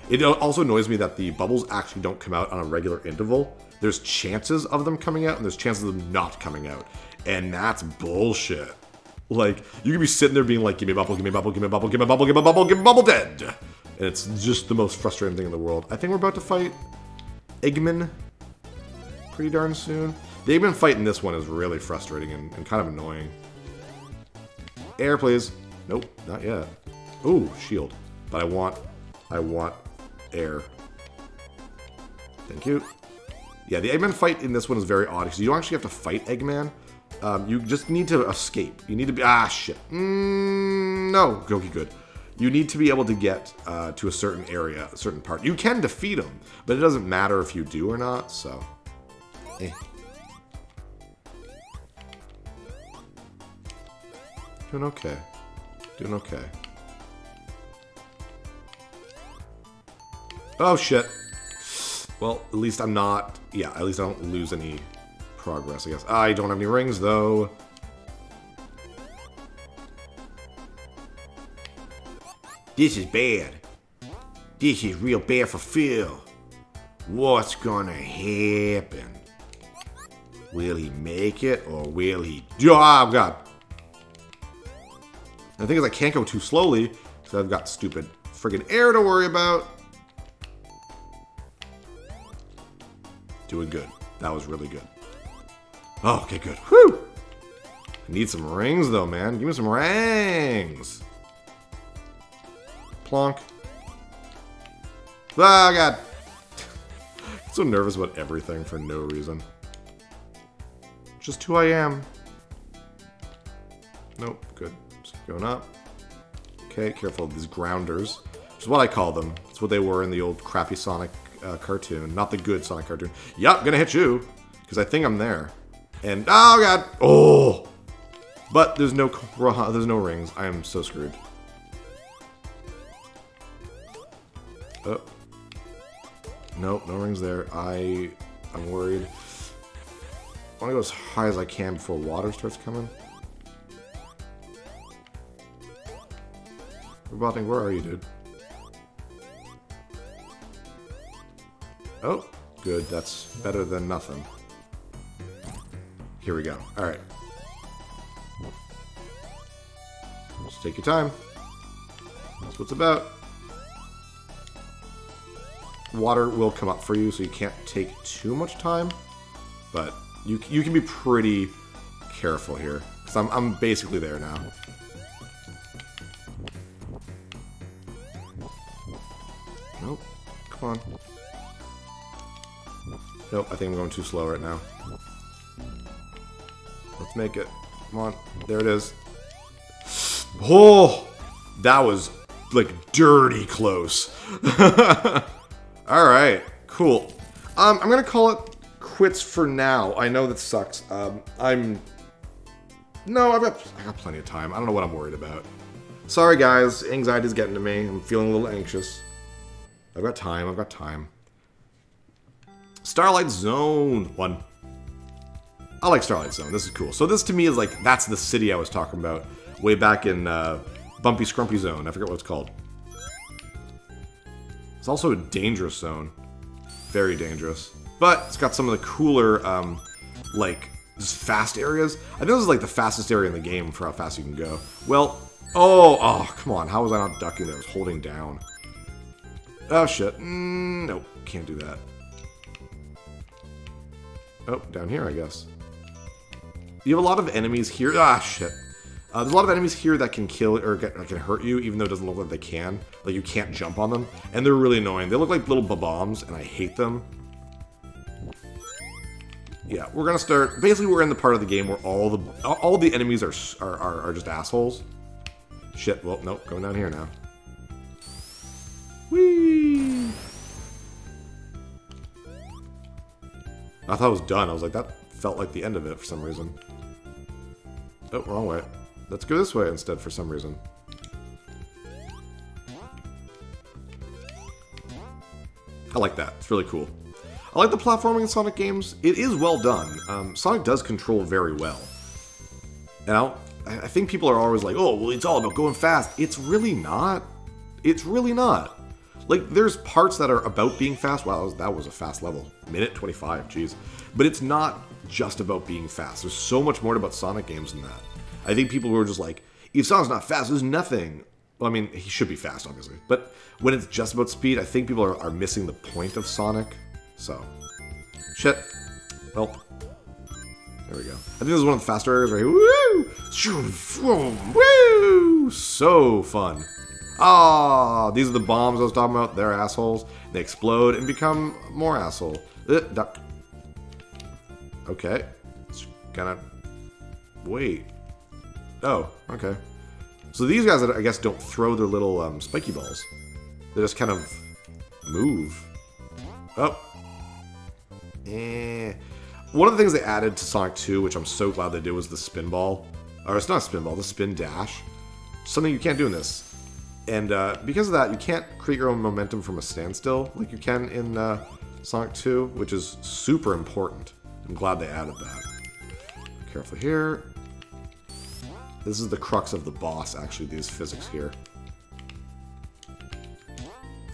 It also annoys me that the bubbles actually don't come out on a regular interval. there's chances of them coming out and there's chances of them not coming out. And that's bullshit. Like, you could be sitting there being like, give me a bubble, give me a bubble, give me a bubble, give me a bubble, give me a bubble, give me a bubble, dead. And it's just the most frustrating thing in the world. I think we're about to fight Eggman pretty darn soon. The Eggman fight in this one is really frustrating and kind of annoying. Air, please. Nope, not yet. Ooh, shield. But I want air. Thank you. Yeah, the Eggman fight in this one is very odd because you don't actually have to fight Eggman. You just need to escape. You need to be... Ah, shit. No. Okay, good. You need to be able to get to a certain area, a certain part. You can defeat him, but it doesn't matter if you do or not, so... Eh. Doing okay. Doing okay. Oh, shit. Well, at least I'm not... Yeah, at least I don't lose any progress, I guess. I don't have any rings, though. This is bad. This is real bad for Phil. What's gonna happen? Will he make it, or will he... Oh, God. The thing is, I can't go too slowly, because I've got stupid friggin' air to worry about. Doing good. That was really good. Oh, okay, good. Whew! I need some rings, though, man. Give me some rings! Plonk. Oh, God. I'm so nervous about everything for no reason. Just who I am. Nope, good. Just keep going up. Okay, careful of these grounders. Which is what I call them. That's what they were in the old crappy Sonic cartoon. Not the good Sonic cartoon. Yup, gonna hit you. Because I think I'm there. And, oh, God. Oh! But there's no rings. I am so screwed. Oh. Nope, no rings there. I'm worried. I want to go as high as I can before water starts coming. Robotnik, where are you, dude? Oh, good. That's better than nothing. Here we go. Alright. Just take your time. That's what it's about. Water will come up for you, so you can't take too much time. But you can be pretty careful here. Because I'm basically there now. Nope. Come on. Nope, I think I'm going too slow right now. Let's make it. Come on. There it is. Oh! That was, like, dirty close. Alright. Cool. I'm gonna call it quits for now. I know that sucks. No, I've got plenty of time. I don't know what I'm worried about. Sorry, guys. Anxiety's getting to me. I'm feeling a little anxious. I've got time. I've got time. Starlight Zone 1. I like Starlight Zone. This is cool. So this to me is like, that's the city I was talking about way back in Bumpy Scrumpy Zone. I forget what it's called. It's also a dangerous zone. Very dangerous. But it's got some of the cooler, like, just fast areas. I think this is like the fastest area in the game for how fast you can go. Well, oh, come on. How was I not ducking there? I was holding down. Oh, shit. Nope. Can't do that. Oh, down here, I guess. You have a lot of enemies here. Ah, shit. There's a lot of enemies here that can kill or can hurt you, even though it doesn't look like they can. Like, you can't jump on them. And they're really annoying. They look like little bombs, and I hate them. Yeah, we're gonna start... Basically, we're in the part of the game where all the enemies are just assholes. Shit, well, nope. Going down here now. Whee! I thought it was done. I was like, that felt like the end of it for some reason. Oh, wrong way. Let's go this way instead for some reason. I like that. It's really cool. I like the platforming in Sonic games. It is well done. Sonic does control very well. And I think people are always like, oh, well, it's all about going fast. It's really not. It's really not. Like, there's parts that are about being fast. Wow, that was a fast level. Minute 25, jeez. But it's not just about being fast. There's so much more about Sonic games than that. I think people were just like, if Sonic's not fast, there's nothing. Well, I mean, he should be fast, obviously. But when it's just about speed, I think people are missing the point of Sonic. So, shit. Well, there we go. I think this is one of the faster areas right here. Woo! Woo! So fun. Ah, these are the bombs I was talking about. They're assholes. They explode and become more asshole. Duck. Okay. It's gonna... Wait. Oh, okay. So these guys, I guess, don't throw their little spiky balls. They just kind of move. Oh. One of the things they added to Sonic 2, which I'm so glad they did, was the spin ball. Or it's not a spin ball, the spin dash. Something you can't do in this. And because of that, you can't create your own momentum from a standstill like you can in Sonic 2, which is super important. I'm glad they added that. Careful here. This is the crux of the boss, actually, these physics here.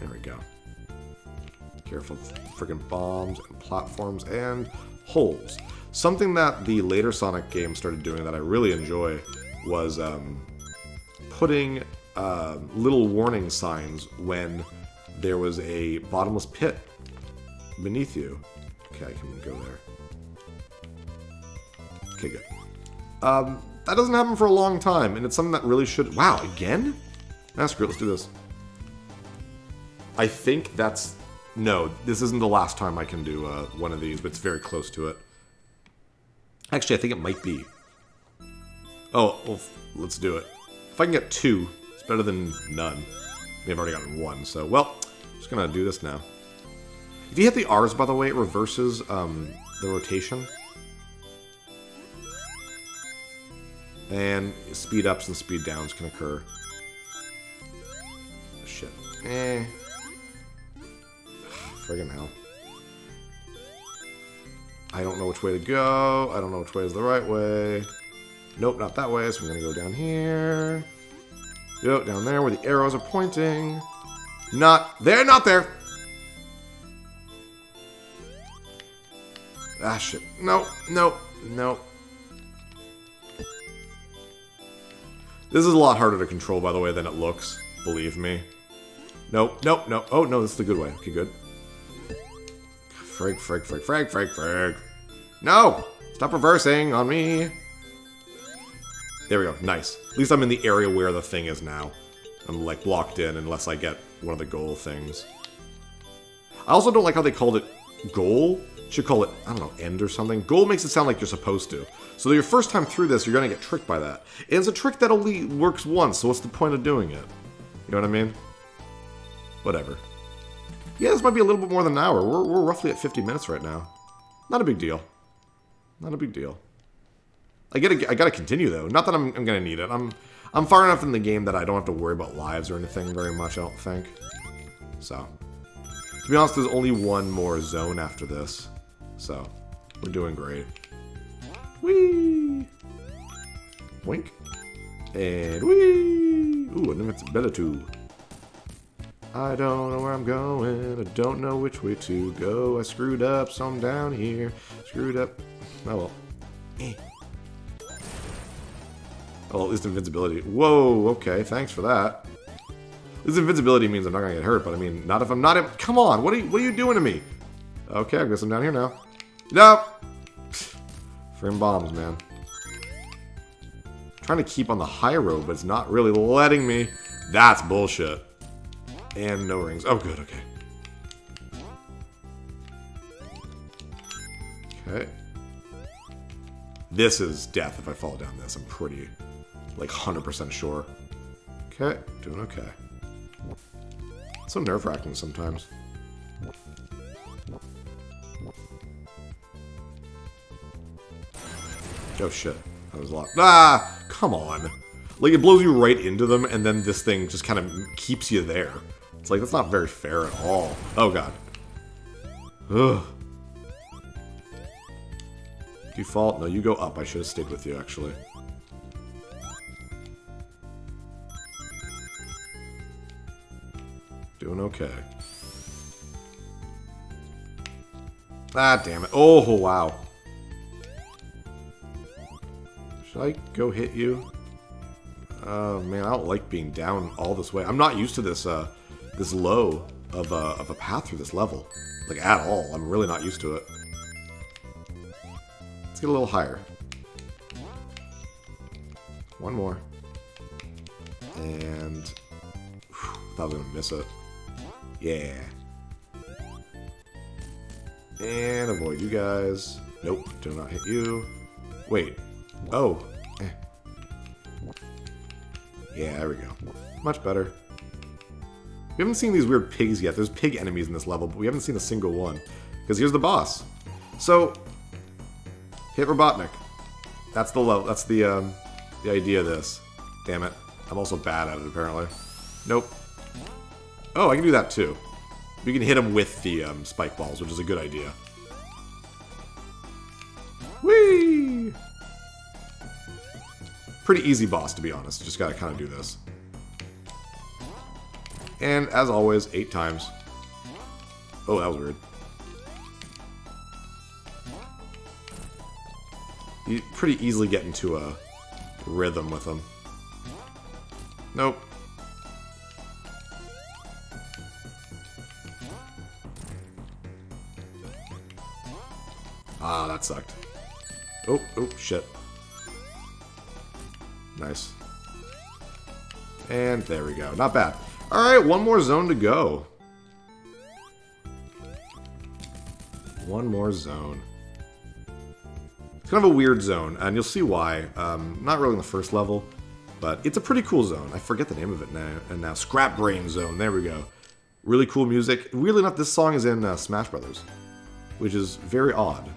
There we go. Careful friggin' bombs and platforms and holes. Something that the later Sonic games started doing that I really enjoy was putting little warning signs when there was a bottomless pit beneath you. Okay, I can go there. Okay, good. That doesn't happen for a long time, and it's something that really should... Wow, again? That's great, let's do this. I think that's... No, this isn't the last time I can do one of these, but it's very close to it. Actually, I think it might be. Oh, well, let's do it. If I can get 2, it's better than none. I've already gotten 1, so... Well, I'm just gonna do this now. If you hit the R's, by the way, it reverses the rotation. And speed ups and speed downs can occur. Shit. Friggin' hell. I don't know which way to go. I don't know which way is the right way. Nope, not that way, so I'm gonna go down here. Go down there where the arrows are pointing. Not there, not there! Ah, shit. No, no, no. This is a lot harder to control, by the way, than it looks. Believe me. Nope, nope, nope. Oh, no, this is the good way. Okay, good. Frig, frig, frig, frig, frig, frig. No! Stop reversing on me. There we go. Nice. At least I'm in the area where the thing is now. I'm, like, blocked in unless I get one of the goal things. I also don't like how they called it goal. Should call it, I don't know, end or something. Goal makes it sound like you're supposed to. So your first time through this, you're going to get tricked by that. And it's a trick that only works once, so what's the point of doing it? You know what I mean? Whatever. Yeah, this might be a little bit more than an hour. We're roughly at 50 minutes right now. Not a big deal. Not a big deal. I gotta continue, though. Not that I'm going to need it. I'm far enough in the game that I don't have to worry about lives or anything very much, I don't think. So, to be honest, there's only one more zone after this. So, we're doing great. Whee! Wink. And whee! Ooh, an invincibility. I don't know where I'm going. I don't know which way to go. I screwed up, so I'm down here. Screwed up. Oh well. Oh, at least invincibility. Whoa, okay, thanks for that. This invincibility means I'm not gonna get hurt, but I mean, not if I'm not. Come on, what are you doing to me? Okay, I guess I'm down here now. No! Frame bombs, man. Trying to keep on the high road, but it's not really letting me. That's bullshit. And no rings. Oh, good, okay. Okay. This is death if I fall down this. I'm pretty, like, 100% sure. Okay, doing okay. It's so nerve-wracking sometimes. Oh shit, that was a lot. Ah, come on. Like, it blows you right into them, and then this thing just kind of keeps you there. It's like, that's not very fair at all. Oh god. Ugh. Do you fall? No, you go up. I should have stayed with you, actually. Doing okay. Ah, damn it. Oh, wow. Should I go hit you? Oh, man, I don't like being down all this way. I'm not used to this, this low of a path through this level. Like, at all. I'm really not used to it. Let's get a little higher. One more. And... Whew, thought I was gonna miss it. Yeah. And avoid you guys. Nope, do not hit you. Wait. Oh. Eh. Yeah, there we go. Much better. We haven't seen these weird pigs yet. There's pig enemies in this level, but we haven't seen a single one. Because here's the boss. So, hit Robotnik. That's the level. That's the idea of this. Damn it. I'm also bad at it, apparently. Nope. Oh, I can do that too. You can hit him with the spike balls, which is a good idea. Whee! Pretty easy boss, to be honest. Just gotta kind of do this. And, as always, 8 times. Oh, that was weird. You pretty easily get into a rhythm with them. Nope. Ah, that sucked. Oh, oh, shit. Nice. And there we go. Not bad. Alright, one more zone to go. One more zone. It's kind of a weird zone, and you'll see why. Not really in the first level, but it's a pretty cool zone. I forget the name of it now. And now, Scrap Brain Zone. There we go. Really cool music. Weirdly enough, this song is in Smash Brothers, which is very odd.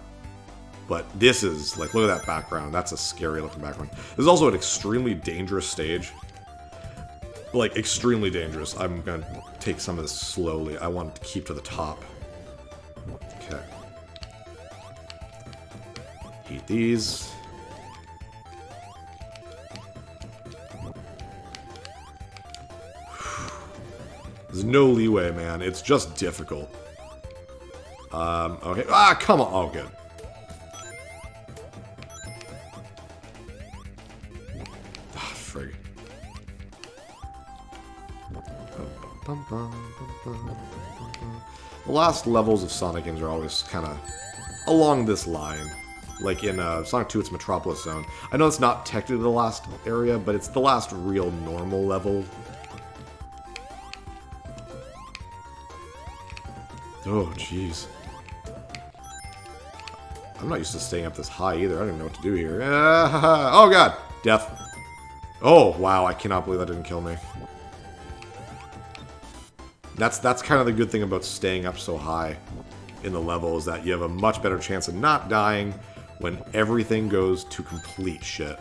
But this is, like, look at that background. That's a scary looking background. This is also an extremely dangerous stage. Like, extremely dangerous. I'm gonna take some of this slowly. I want to keep to the top. Okay. Heat these. There's no leeway, man. It's just difficult. Okay. Ah, come on. Oh, good. Ah, frig. The last levels of Sonic games are always kind of along this line. Like in Sonic 2, it's Metropolis Zone. I know it's not technically the last area, but it's the last real normal level. Oh, jeez. I'm not used to staying up this high either. I don't even know what to do here. Oh, God! Death. Oh, wow. I cannot believe that didn't kill me. That's kind of the good thing about staying up so high in the level, is that you have a much better chance of not dying when everything goes to complete shit.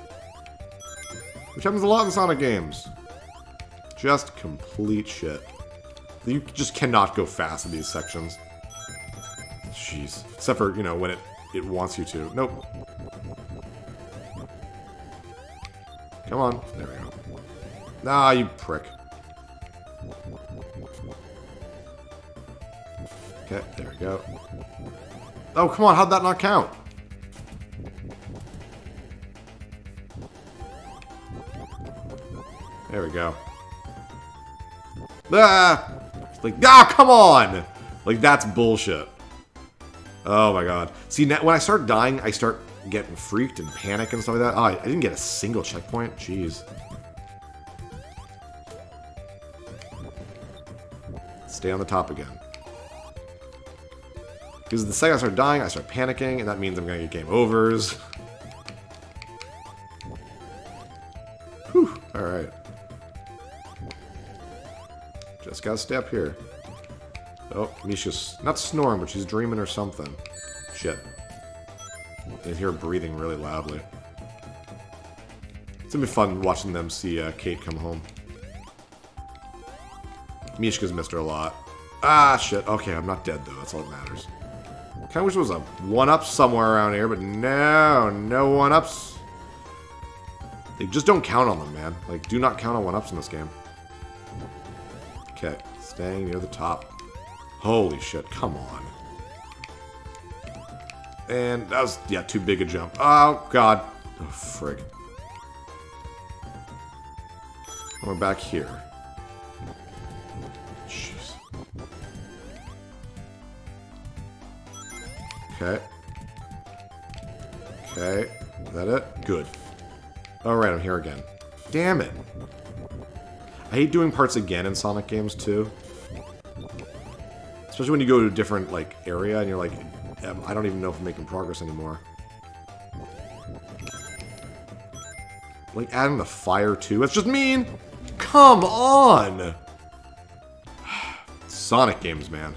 Which happens a lot in Sonic games. Just complete shit. You just cannot go fast in these sections. Jeez. Except for, you know, when it wants you to. Nope. Come on. There we go. Ah, you prick. Okay, there we go. Oh, come on, how'd that not count? There we go. Ah! Like, ah, come on! Like, that's bullshit. Oh my god. See, now, when I start dying, I start getting freaked and panic and stuff like that. Oh, I didn't get a single checkpoint. Jeez. Stay on the top again. Because the second I start dying, I start panicking, and that means I'm going to get game overs. Whew, alright. Just gotta stay up here. Oh, Misha's not snoring, but she's dreaming or something. Shit. I can hear her breathing really loudly. It's gonna be fun watching them see Kate come home. Mishka's missed her a lot. Ah, shit. Okay, I'm not dead, though. That's all that matters. Kinda wish there was a 1-up somewhere around here, but no 1-ups. They just don't count on them, man. Like, do not count on 1-ups in this game. Okay, Staying near the top. Holy shit, come on. And that was, yeah, too big a jump. Oh, God. Oh, frig. We're back here. Jeez. Okay. Okay. Is that it? Good. Alright, I'm here again. Damn it. I hate doing parts again in Sonic games, too. Especially when you go to a different, like, area and you're like, I don't even know if I'm making progress anymore. Like, adding the fire, too. That's just mean! Come on! Sonic games, man.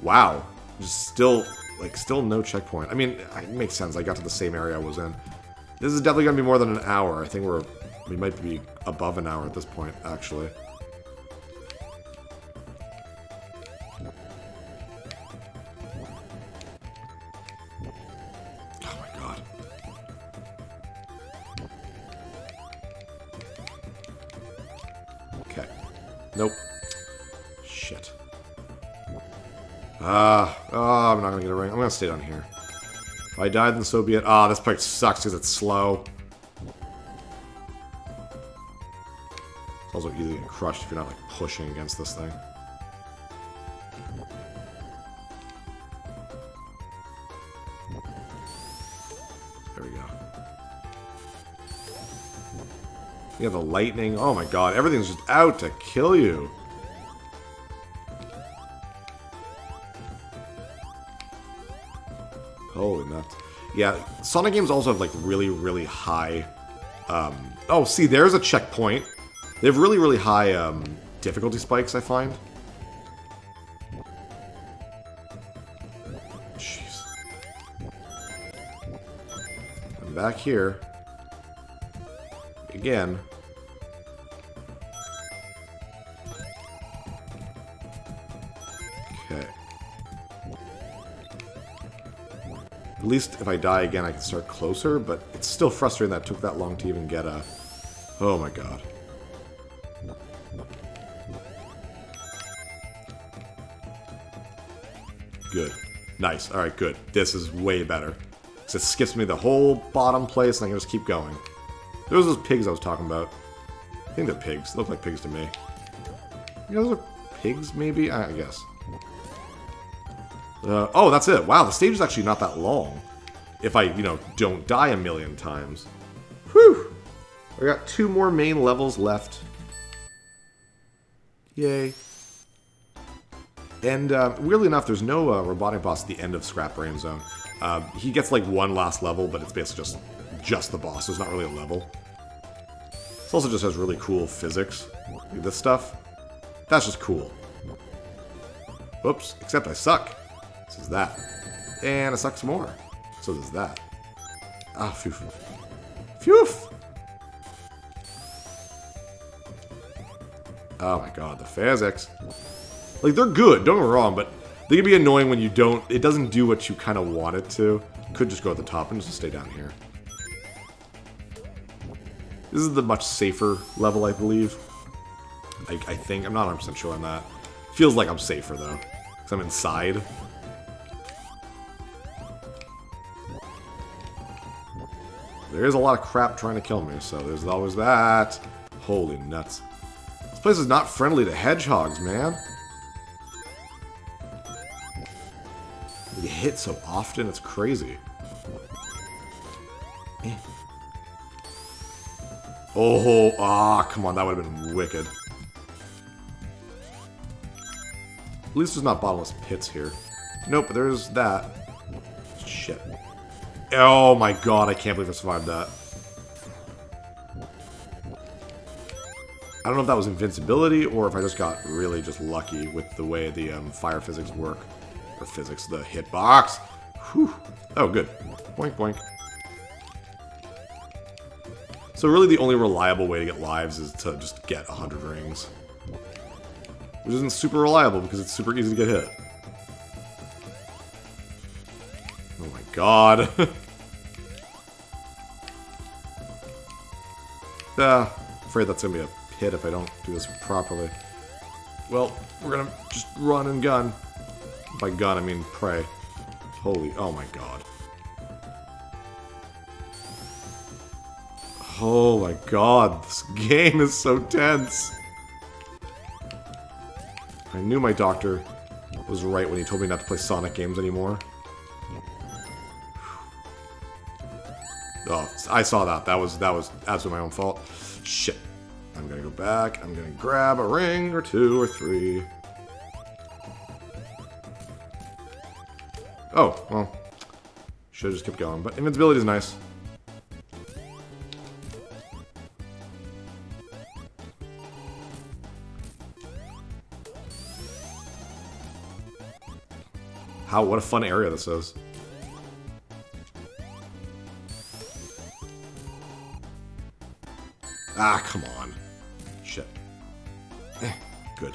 Wow. Just still, like, still no checkpoint. I mean, it makes sense. I got to the same area I was in. This is definitely going to be more than an hour. I think we might be above an hour at this point, actually. Oh my god. Okay. Nope. Shit. I'm not gonna get a ring. I'm gonna stay down here. If I die, then so be it. Ah, this part sucks because it's slow. It's also easy to get crushed if you're not, like, pushing against this thing. There we go. Yeah, the lightning. Oh my god, everything's just out to kill you. Holy nuts. Yeah, Sonic games also have, like, really, really high... oh, see, there's a checkpoint. They have really, really high difficulty spikes, I find. Jeez. I'm back here. Again. Okay. At least if I die again, I can start closer, but it's still frustrating that it took that long to even get a... Oh my god. Good. Nice. Alright, good. This is way better. Because it skips me the whole bottom place, and I can just keep going. Those are those pigs I was talking about. I think they're pigs. They look like pigs to me. You know, those are pigs, maybe? I guess. Oh, that's it. Wow, the stage is actually not that long. If I, you know, don't die a million times. Whew! I got 2 more main levels left. Yay. And, weirdly enough, there's no Robotnik boss at the end of Scrap Brain Zone. He gets, like, one last level, but it's basically just the boss. There's not really a level. This also just has really cool physics. Like this stuff. That's just cool. Whoops. Except I suck. This is that. And it sucks more. So does that. Ah, phew. Phew! Oh my god, the physics. Like, they're good, don't get me wrong, but they can be annoying when you don't... It doesn't do what you kind of want it to. Could just go at the top and just stay down here. This is the much safer level, I believe. I think. I'm not 100% sure on that. Feels like I'm safer, though. Because I'm inside. There is a lot of crap trying to kill me, so there's always that. Holy nuts. This place is not friendly to hedgehogs, man. You get hit so often, it's crazy. Oh, come on, that would have been wicked. At least there's not bottomless pits here. Nope, there's that. Shit. Oh my god, I can't believe I survived that. I don't know if that was invincibility, or if I just got really just lucky with the way the fire physics work. Or physics, the hitbox. Whew. Oh, good. Boink, boink. So really the only reliable way to get lives is to just get 100 rings. Which isn't super reliable because it's super easy to get hit. Oh my god. Afraid that's gonna be a pit if I don't do this properly. Well, we're gonna just run and gun. By gun, I mean pray. Holy, oh my god. Oh my god, this game is so tense. I knew my doctor was right when he told me not to play Sonic games anymore. Oh, I saw that. That was absolutely my own fault. Shit. I'm gonna go back. I'm gonna grab a ring or 2 or 3. Oh, well. Should've just kept going. But invincibility is nice. What a fun area this is. Ah, come on. Shit. Good.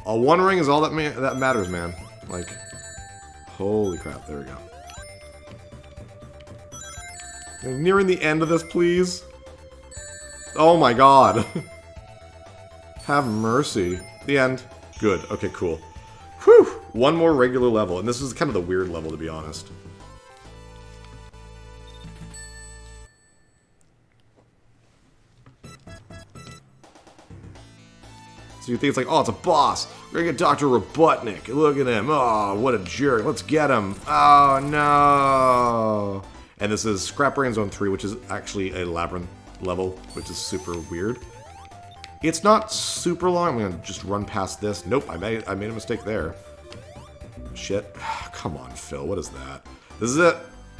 One ring is all that matters, man. Like, holy crap. There we go. I'm nearing the end of this, please. Oh my god. Have mercy. The end. Good. Okay, cool. Whew! One more regular level, and this is kind of the weird level, to be honest. So you think it's like, oh, it's a boss. We're gonna get Dr. Robotnik. Look at him. Oh, what a jerk. Let's get him. Oh, no. And this is Scrap Brain Zone 3, which is actually a labyrinth level, which is super weird. It's not super long. I'm gonna just run past this. Nope, I made a mistake there. Shit. Come on, Phil. What is that? This is it.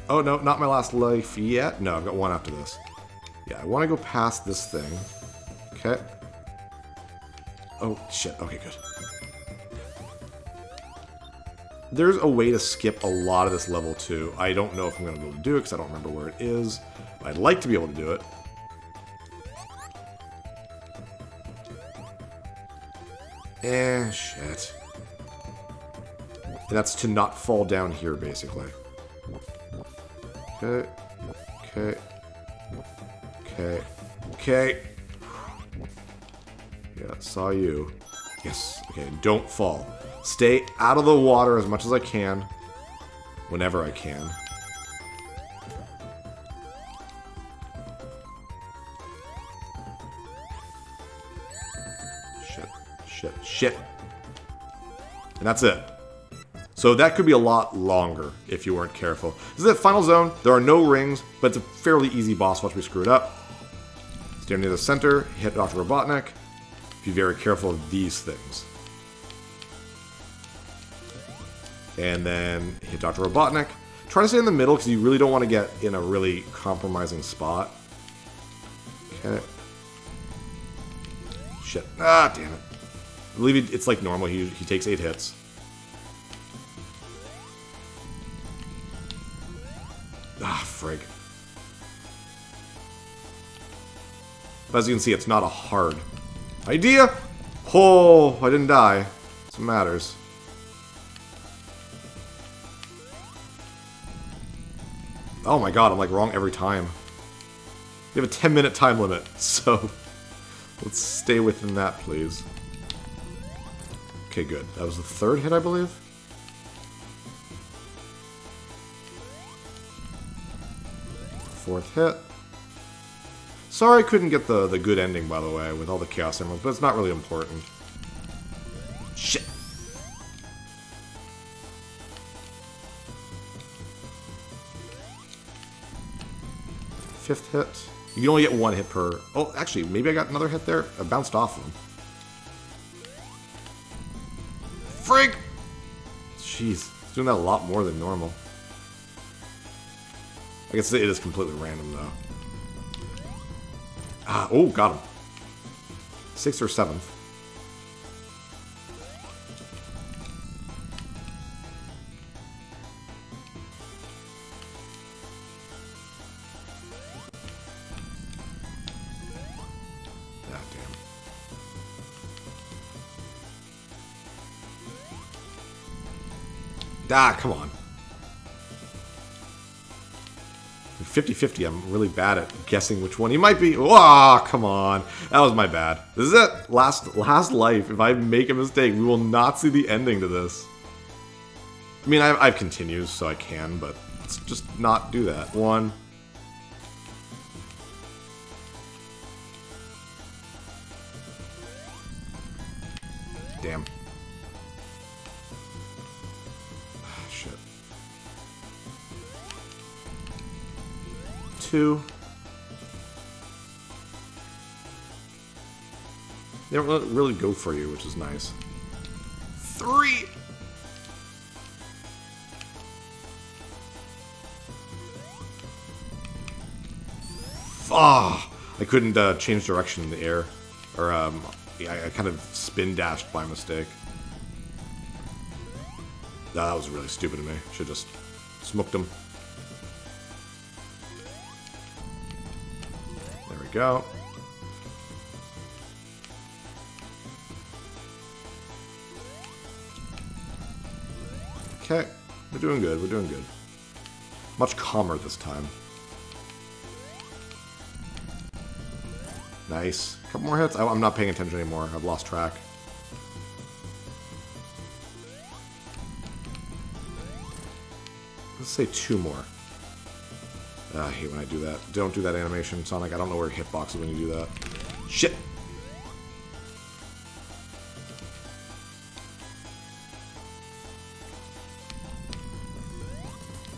Oh, no, not my last life yet. No, I've got one after this. Yeah, I want to go past this thing. Okay. Oh, shit. Okay, good. There's a way to skip a lot of this level, too. I don't know if I'm going to be able to do it, because I don't remember where it is. But I'd like to be able to do it. Shit. And that's to not fall down here, basically. Okay. Okay. Okay. Okay. Yeah, saw you. Yes. Okay, don't fall. Stay out of the water as much as I can. Whenever I can. Shit. Shit. Shit. And that's it. So that could be a lot longer if you weren't careful. This is the final zone. There are no rings, but it's a fairly easy boss. Watch me screw it up. Stand near the center, hit Dr. Robotnik. Be very careful of these things. And then hit Dr. Robotnik. Try to stay in the middle because you really don't want to get in a really compromising spot. Okay. Shit. Ah, damn it. I believe it's like normal. He takes 8 hits. Ah, frig. But as you can see, it's not a hard idea. Oh, I didn't die. That's what matters. Oh my god, I'm like wrong every time. We have a 10-minute time limit, so let's stay within that, please. Okay, good. That was the 3rd hit, I believe. Fourth hit. Sorry I couldn't get the good ending, by the way, with all the Chaos Emeralds, but it's not really important. Shit. Fifth hit. You can only get 1 hit per... Oh, actually, maybe I got another hit there? I bounced off of him. Frig! Jeez, it's doing that a lot more than normal. I guess it is completely random, though. Ah, oh, got him. 6th or 7th. Ah, damn. Ah, come on. 50-50. I'm really bad at guessing which one he might be. Oh, come on. That was my bad. This is it. Last life. If I make a mistake, we will not see the ending to this. I mean, I have continues, so I can, but let's just not do that. One. Damn. Shit. 2. They don't really go for you, which is nice. 3. Ah, I couldn't change direction in the air, or yeah, I kind of spin dashed by mistake. That was really stupid of me. Should just smoked him. There we go. Okay, we're doing good. We're doing good. Much calmer this time. Nice. A couple more hits. I'm not paying attention anymore. I've lost track. Let's say 2 more. I hate when I do that. Don't do that animation, Sonic. I don't know where hitbox is when you do that. Shit!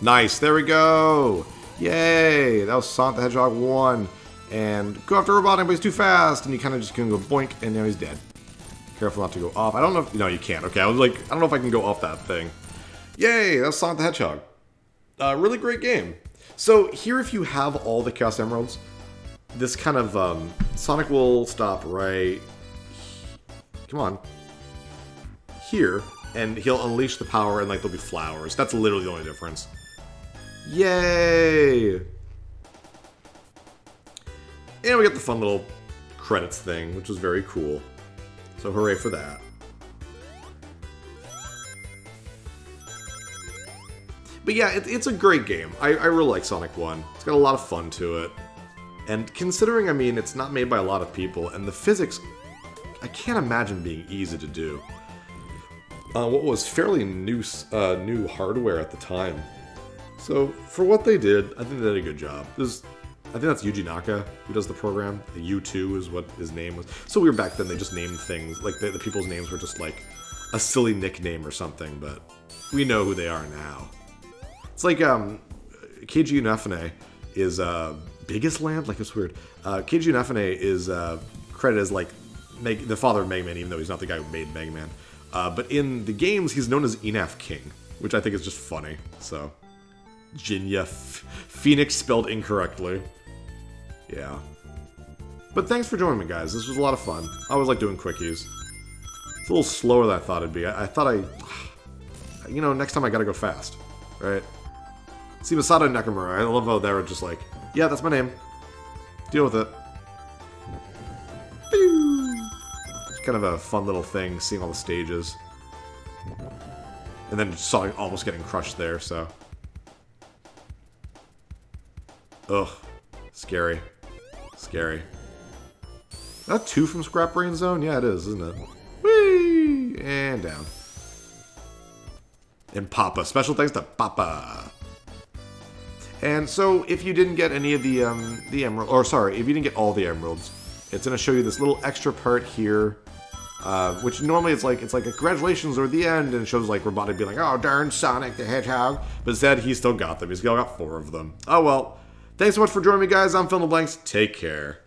Nice. There we go. Yay! That was Sonic the Hedgehog 1. And go after Robotnik, but he's too fast, and you kind of just can go boink, and now he's dead. Careful not to go off. I don't know if... No, you can't. Okay, I was like, I don't know if I can go off that thing. Yay, that's Sonic the Hedgehog. Really great game. So, here if you have all the Chaos Emeralds, this kind of, Sonic will stop right... Come on. Here, and he'll unleash the power, and, like, there'll be flowers. That's literally the only difference. Yay! And we got the fun little credits thing, which was very cool. So hooray for that. But yeah, it's a great game. I really like Sonic 1. It's got a lot of fun to it. And considering, I mean, it's not made by a lot of people, and the physics, I can't imagine being easy to do. What was fairly new hardware at the time. So, for what they did, I think they did a good job. I think that's Yuji Naka who does the program. The U2 is what his name was. So weird back then, they just named things, like the people's names were just like a silly nickname or something, but we know who they are now. It's like, Keiji Inafune is, Biggest Land? Like, it's weird. Keiji Inafune is, credited as, like, the father of Mega Man, even though he's not the guy who made Mega Man. But in the games, he's known as Inaf King, which I think is just funny, so... Jinya. Phoenix spelled incorrectly. Yeah. But thanks for joining me, guys. This was a lot of fun. I always like doing quickies. It's a little slower than I thought it'd be. I thought you know, next time I gotta go fast. Right? See, Masato Nakamura, I love how they were just like, yeah, that's my name. Deal with it. It's kind of a fun little thing, seeing all the stages. And then Sonic almost getting crushed there, so... Ugh. Scary. Scary. Is that 2 from Scrap Brain Zone? Yeah, it is, isn't it? Whee! And down. And Papa. Special thanks to Papa. And so, if you didn't get any of the emerald, or sorry, if you didn't get all the emeralds, it's going to show you this little extra part here, which normally it's like a congratulations or the end, and it shows like Robotnik being like, oh darn Sonic the Hedgehog, but instead he still got them. He's still got 4 of them. Oh well. Thanks so much for joining me, guys. I'm Phil the Blanks. Take care.